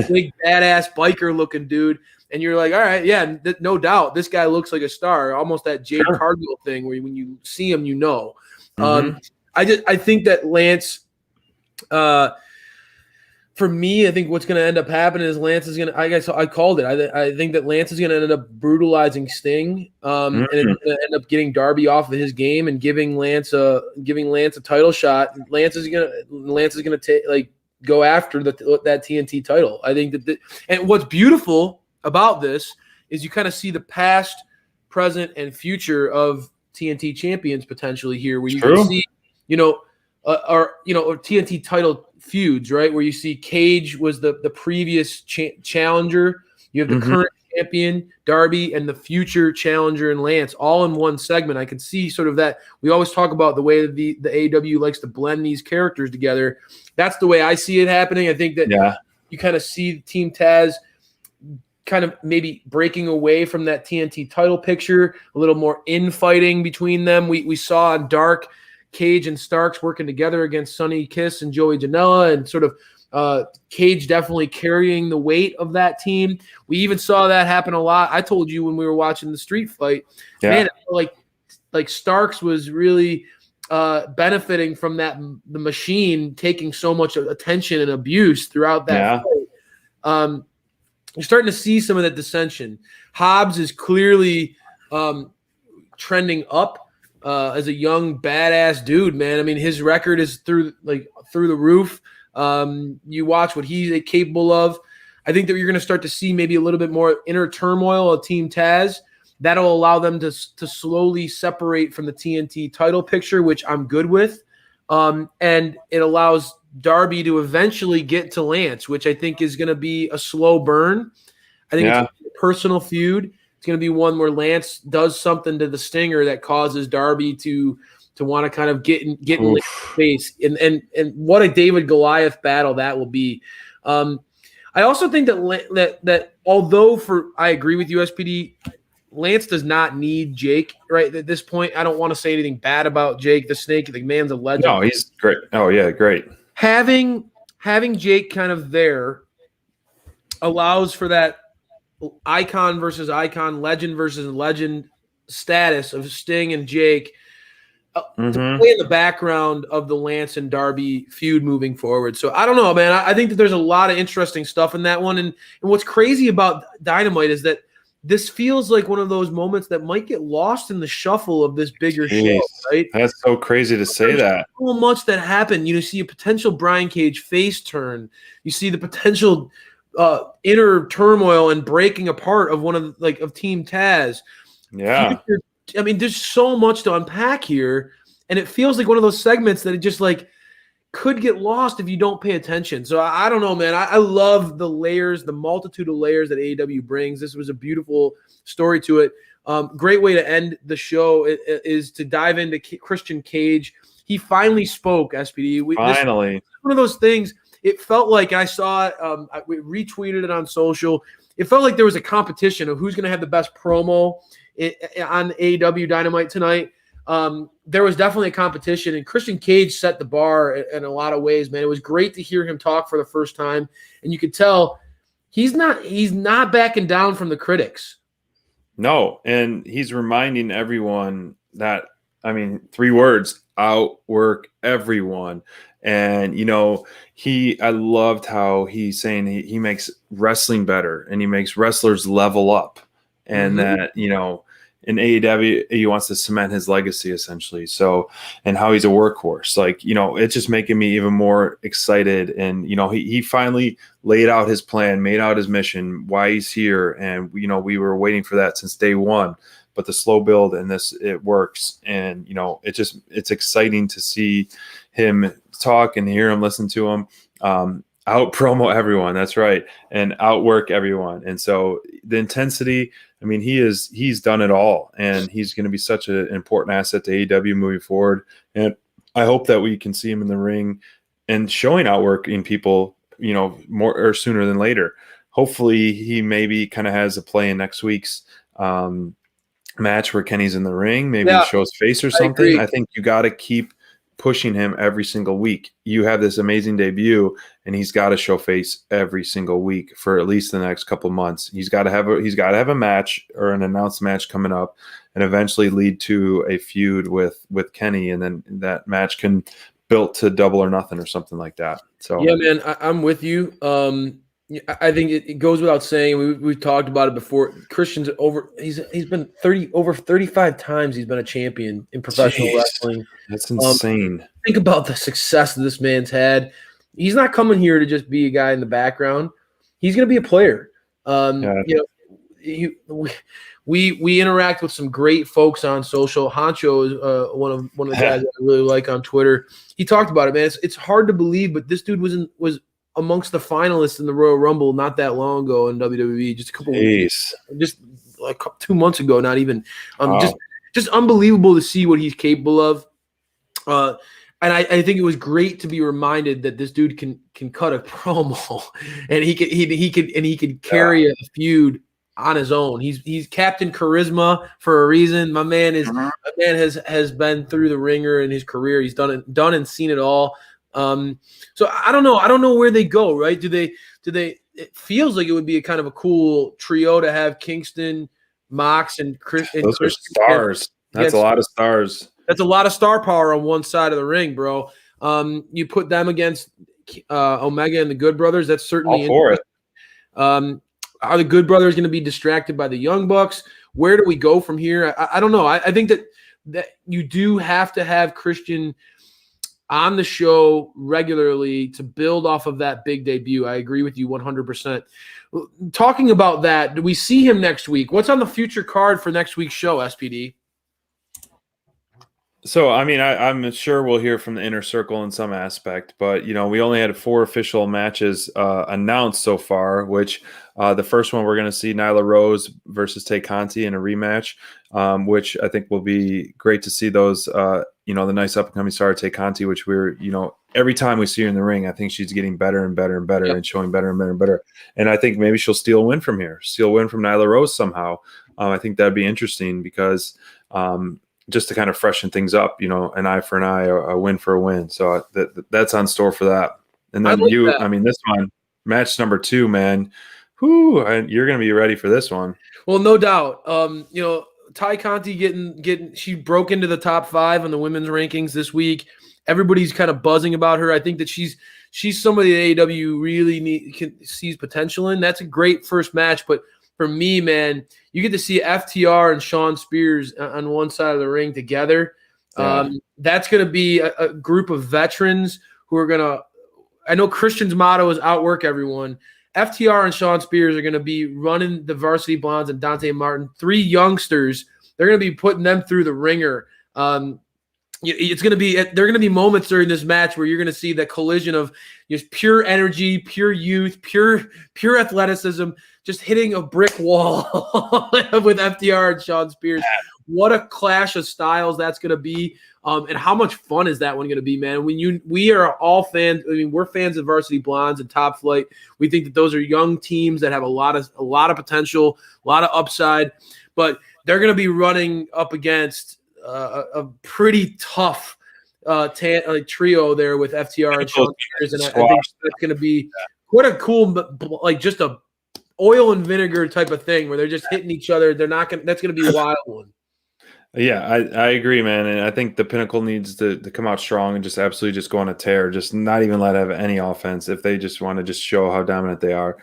big badass biker looking dude, and you're like, all right, yeah, no doubt, this guy looks like a star. Almost that Jade Cargill thing where when you see him, you know. I think that Lance, for me, I think what's going to end up happening is Lance is going to. I called it. I think that Lance is going to end up brutalizing Sting, and it's going to end up getting Darby off of his game and giving Lance a title shot. Lance is going to go after that TNT title. I think and what's beautiful about this is you kind of see the past, present, and future of TNT champions potentially here, where you can see, or TNT title feuds, right? Where you see Cage was the previous challenger. You have the current champion, Darby, and the future challenger and Lance all in one segment. I can see sort of that. We always talk about the way that the AEW likes to blend these characters together. That's the way I see it happening. I think that you kind of see Team Taz kind of maybe breaking away from that TNT title picture, a little more infighting between them. We saw on Dark Cage and Starks working together against Sonny Kiss and Joey Janela, and sort of Cage definitely carrying the weight of that team. We even saw that happen a lot. I told you when we were watching the street fight, man, like Starks was really benefiting from the machine taking so much attention and abuse throughout that fight. You're starting to see some of that dissension. Hobbs is clearly trending up. As a young badass dude, man. I mean, his record is through the roof. You watch what he's capable of. I think that you're going to start to see maybe a little bit more inner turmoil of Team Taz. That'll allow them to slowly separate from the TNT title picture, which I'm good with. And it allows Darby to eventually get to Lance, which I think is going to be a slow burn. I think it's a personal feud. It's going to be one where Lance does something to the Stinger that causes Darby to want to kind of get in Lance's face, and what a David Goliath battle that will be. I also think that although I agree with you, SPD, Lance does not need Jake right at this point. I don't want to say anything bad about Jake the Snake. The man's a legend. No, he's great. Oh yeah, great. Having Jake kind of there allows for that icon versus icon, legend versus legend status of Sting and Jake to Mhm. play in the background of the Lance and Darby feud moving forward. So I don't know, man. I think that there's a lot of interesting stuff in that one. And what's crazy about Dynamite is that this feels like one of those moments that might get lost in the shuffle of this bigger Jeez, show, right? that's so crazy to say There's that. so much that happened. You see a potential Brian Cage face turn. You see the potential inner turmoil and breaking apart of one of of Team Taz. Yeah. I mean, there's so much to unpack here, and it feels like one of those segments that it just could get lost if you don't pay attention. So I don't know, man. I love the layers, the multitude of layers that AEW brings. This was a beautiful story to it. Great way to end the show is to dive into Christian Cage. He finally spoke, SPD. Finally. One of those things, it felt like I saw it. I retweeted it on social. It felt like there was a competition of who's going to have the best promo on AEW Dynamite tonight. There was definitely a competition, and Christian Cage set the bar in a lot of ways, man. It was great to hear him talk for the first time, and you could tell he's not backing down from the critics. No, and he's reminding everyone that, I mean, 3 words: outwork everyone. And I loved how he's saying he makes wrestling better, and he makes wrestlers level up, and that in AEW he wants to cement his legacy essentially. So, and how he's a workhorse, it's just making me even more excited. And he finally laid out his plan, made out his mission, why he's here, and we were waiting for that since day one. But the slow build and it works, and it's exciting to see him talk and hear him, listen to him. Out promo everyone, that's right, and outwork everyone. And so the intensity, I mean, he's done it all, and he's going to be such an important asset to AEW moving forward. And I hope that we can see him in the ring and showing outworking people, more or sooner than later. Hopefully, he maybe kind of has a play in next week's match where Kenny's in the ring. Maybe he shows face or something. I think you got to keep pushing him every single week. You have this amazing debut, and he's got to show face every single week for at least the next couple months. He's got to have a match or an announced match coming up, and eventually lead to a feud with Kenny, and then that match can build to Double or Nothing or something like that. So yeah, man, I'm with you. I think it goes without saying. We've talked about it before. Christian's he's been over 35 times he's been a champion in professional wrestling. That's insane. Think about the success that this man's had. He's not coming here to just be a guy in the background. He's going to be a player. We interact with some great folks on social. Honcho is one of the guys that I really like on Twitter. He talked about it, man. It's hard to believe, but this dude was amongst the finalists in the Royal Rumble not that long ago in WWE, just a couple weeks, just like 2 months ago, not even. Just unbelievable to see what he's capable of. And I think it was great to be reminded that this dude can cut a promo, and he could carry a feud on his own. He's Captain Charisma for a reason. My man has been through the ringer in his career. He's done and seen it all. So I don't know where they go, right? Do they it feels like it would be a kind of a cool trio to have Kingston, Mox, and Chris. Those are stars. That's a lot of stars. That's a lot of star power on one side of the ring, bro. You put them against Omega and the Good Brothers. That's certainly all for it. Are the Good Brothers going to be distracted by the Young Bucks? Where do we go from here? I don't know. I think that you do have to have Christian on the show regularly to build off of that big debut. I agree with you 100%. Talking about that, do we see him next week? What's on the future card for next week's show, SPD? So, I mean, I'm sure we'll hear from the Inner Circle in some aspect, but, we only had 4 official matches announced so far, which the first one we're going to see Nyla Rose versus Tay Conti in a rematch, which I think will be great to see those, the nice up-and-coming star Tay Conti, which we're, every time we see her in the ring, I think she's getting better and better and better and showing better and better and better. And I think maybe she'll steal a win from here, steal a win from Nyla Rose somehow. I think that'd be interesting because just to kind of freshen things up, an eye for an eye, a win for a win. So that's on store for that. And then this one, match number 2, man, you're going to be ready for this one. Well, no doubt. Ty Conti getting she broke into the top 5 on the women's rankings this week. Everybody's kind of buzzing about her. I think that she's somebody that AEW really sees potential in. That's a great first match, but for me, man, you get to see FTR and Sean Spears on one side of the ring together. Yeah. That's going to be a group of veterans who are going to – I know Christian's motto is outwork everyone. FTR and Sean Spears are going to be running the Varsity Blondes and Dante Martin, 3 youngsters. They're going to be putting them through the ringer. It's going to be – there are going to be moments during this match where you're going to see the collision of just pure energy, pure youth, pure athleticism, just hitting a brick wall with FTR and Sean Spears. What a clash of styles that's going to be, and how much fun is that one going to be, man? We are all fans. I mean, we're fans of Varsity Blondes and Top Flight. We think that those are young teams that have a lot of potential, a lot of upside, but they're going to be running up against a pretty tough trio there with FTR and Sean Spears, and I think that's going to be what a cool, like just a oil and vinegar type of thing where they're just hitting each other. That's going to be a wild one. Yeah, I agree, man. And I think the Pinnacle needs to come out strong and just absolutely just go on a tear, just not even let have any offense if they just want to just show how dominant they are.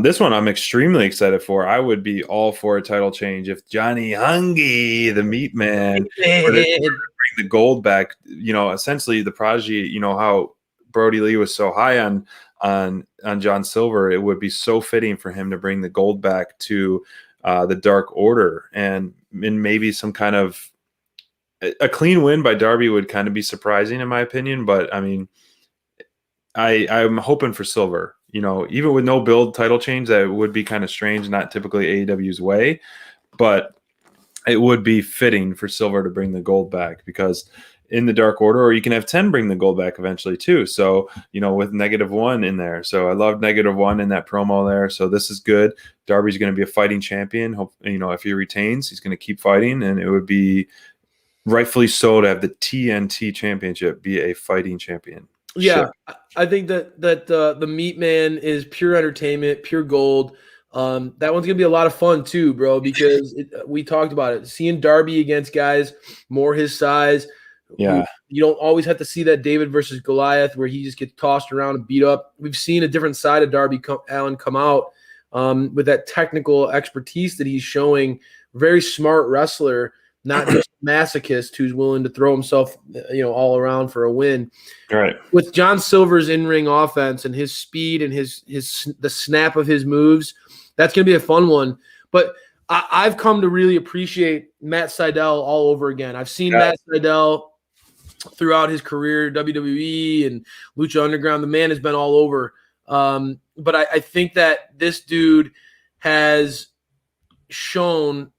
This one I'm extremely excited for. I would be all for a title change if Johnny Hungy, the meat man, were to bring the gold back. Essentially the prodigy, how Brody Lee was so high on John Silver, it would be so fitting for him to bring the gold back to the Dark Order, and maybe some kind of a clean win by Darby would kind of be surprising in my opinion. But I mean, I'm hoping for Silver, even with no build title change, that would be kind of strange, not typically AEW's way, but it would be fitting for Silver to bring the gold back, because in the Dark Order, or you can have 10 bring the gold back eventually too. So, with -1 in there. So I love -1 in that promo there. So this is good. Darby's going to be a fighting champion. Hope, if he retains, he's going to keep fighting, and it would be rightfully so to have the TNT championship be a fighting champion. Yeah. Sure. I think that the meat man is pure entertainment, pure gold. That one's going to be a lot of fun too, bro, because we talked about it. Seeing Darby against guys more his size. Yeah, you don't always have to see that David versus Goliath where he just gets tossed around and beat up. We've seen a different side of Darby Allin come out with that technical expertise that he's showing. Very smart wrestler, not just a masochist who's willing to throw himself, all around for a win. Right. With John Silver's in-ring offense and his speed and the snap of his moves, that's going to be a fun one. But I've come to really appreciate Matt Sydal all over again. I've seen Matt Sydal throughout his career, WWE and Lucha Underground. The man has been all over. But I think that this dude has shown,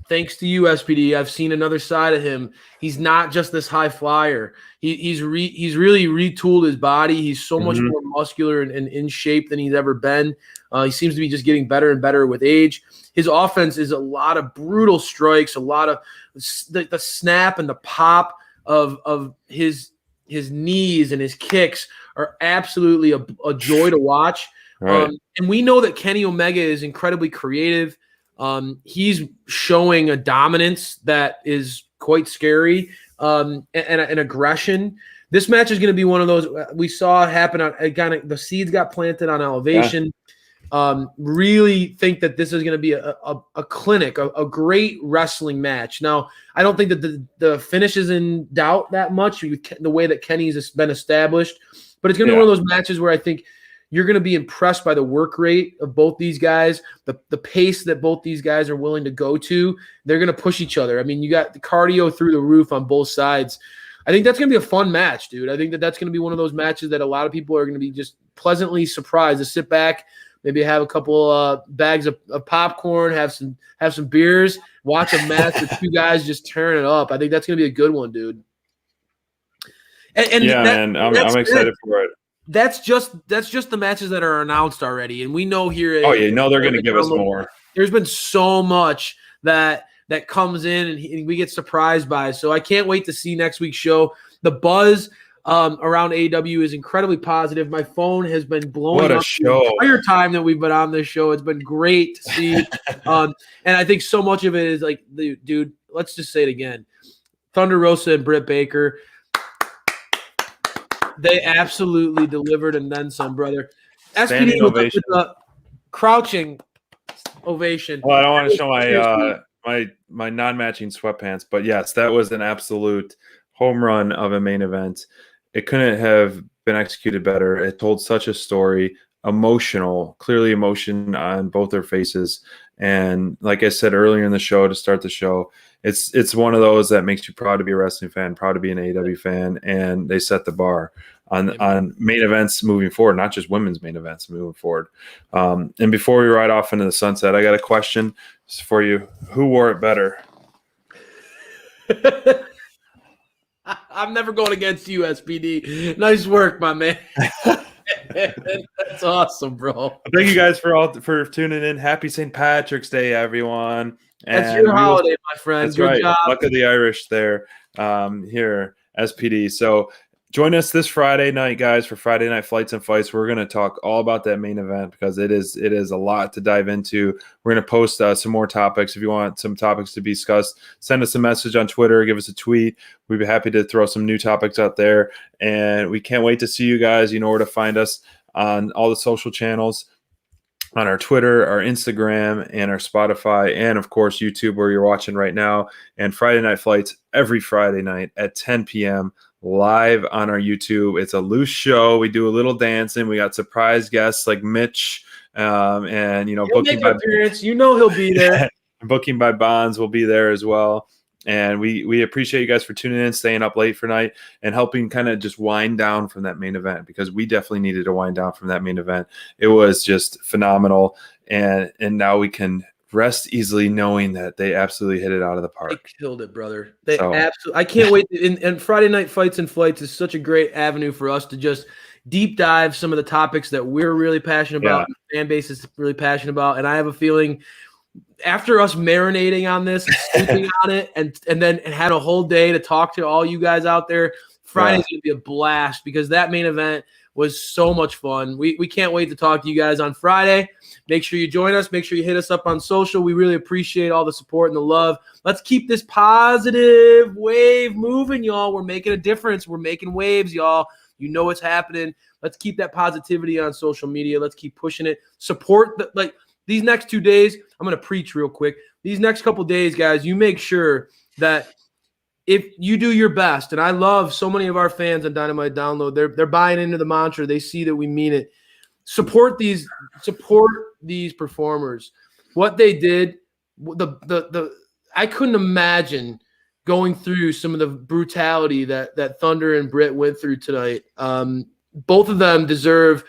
thanks to you, SPD, I've seen another side of him. He's not just this high flyer. He's really retooled his body. He's so much more muscular and in shape than he's ever been. He seems to be just getting better and better with age. His offense is a lot of brutal strikes, a lot of the snap and the pop of his knees and his kicks are absolutely a joy to watch. Right. And we know that Kenny Omega is incredibly creative. He's showing a dominance that is quite scary and aggression. This match is going to be one of those we saw happen on the seeds got planted on Elevation. Yeah. Really think that this is going to be a clinic, a great wrestling match. Now, I don't think that the finish is in doubt that much, the way that Kenny's been established, but it's going to be one of those matches where I think you're going to be impressed by the work rate of both these guys, the pace that both these guys are willing to go to. They're going to push each other. I mean, you got the cardio through the roof on both sides. I think that's going to be a fun match, dude. I think that that's going to be one of those matches that a lot of people are going to be just pleasantly surprised to sit back, maybe have a couple bags of popcorn, have some beers, watch a match with 2 guys just tearing it up. I think that's going to be a good one, dude. And I'm excited for it. That's just the matches that are announced already, and we know here. They're going to give us more. There's been so much that comes in and we get surprised by. So I can't wait to see next week's show. The buzz around AEW is incredibly positive. My phone has been blowing What a up show. the entire time that we've been on this show. It's been great to see. And I think so much of it is like, dude, let's just say it again. Thunder Rosa and Britt Baker, they absolutely delivered and then some, brother. Standing SPD ovation. with a crouching ovation. Well, I don't want to show my non-matching sweatpants, but yes, that was an absolute home run of a main event. It couldn't have been executed better. It told such a story, emotional, clearly emotion on both their faces. And like I said earlier in the show, to start the show, it's one of those that makes you proud to be a wrestling fan, proud to be an AEW fan, and they set the bar on main events moving forward, not just women's main events moving forward. And before we ride off into the sunset, I got a question for you. Who wore it better? I'm never going against you, SPD. Nice work, my man. That's awesome, bro. Thank you guys for tuning in. Happy St. Patrick's Day, everyone. That's your holiday, my friend. That's Good right. job. Luck of the Irish there here, SPD. So join us this Friday night, guys, for Friday Night Flights and Fights. We're going to talk all about that main event because it is a lot to dive into. We're going to post some more topics. If you want some topics to be discussed, send us a message on Twitter, give us a tweet. We'd be happy to throw some new topics out there. And we can't wait to see you guys. You know where to find us on all the social channels, on our Twitter, our Instagram, and our Spotify, and of course YouTube, where you're watching right now. And Friday Night Flights every Friday night at 10 p.m. live on our YouTube. It's a loose show. We do a little dancing. We got surprise guests like Mitch, and He'll Booking make by an appearance. You know he'll be there. Booking by Bonds will be there as well. And we appreciate you guys for tuning in, staying up late for night, and helping kind of just wind down from that main event, because we definitely needed to wind down from that main event. It was just phenomenal, and now we can rest easily knowing that they absolutely hit it out of the park. They killed it, brother. They absolutely. I can't wait. And Friday Night Fights and Flights is such a great avenue for us to just deep dive some of the topics that we're really passionate about, and the fan base is really passionate about. And I have a feeling, after us marinating on this and sleeping on it and then had a whole day to talk to all you guys out there, Friday's going to be a blast, because that main event was so much fun. We can't wait to talk to you guys on Friday. Make sure you join us. Make sure you hit us up on social. We really appreciate all the support and the love. Let's keep this positive wave moving, y'all. We're making a difference. We're making waves, y'all. You know what's happening. Let's keep that positivity on social media. Let's keep pushing it. Support these next 2 days. I'm going to preach real quick. These next couple days, guys, you make sure that if you do your best, and I love so many of our fans on Dynamite Download, they're buying into the mantra. They see that we mean it. Support these performers. What they did, I couldn't imagine going through some of the brutality that Thunder and Britt went through tonight. Both of them deserve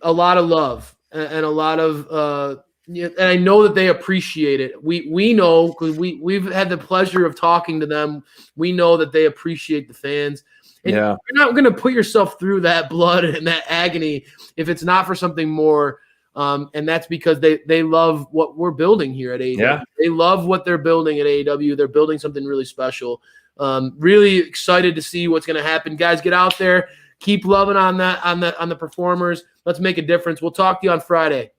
a lot of love and a lot of and I know that they appreciate it. We know, because we've had the pleasure of talking to them. We know that they appreciate the fans. And you're not going to put yourself through that blood and that agony if it's not for something more. And that's because they love what we're building here at AEW. Yeah. They love what they're building at AEW. They're building something really special. Really excited to see what's going to happen. Guys, get out there. Keep loving on the performers. Let's make a difference. We'll talk to you on Friday.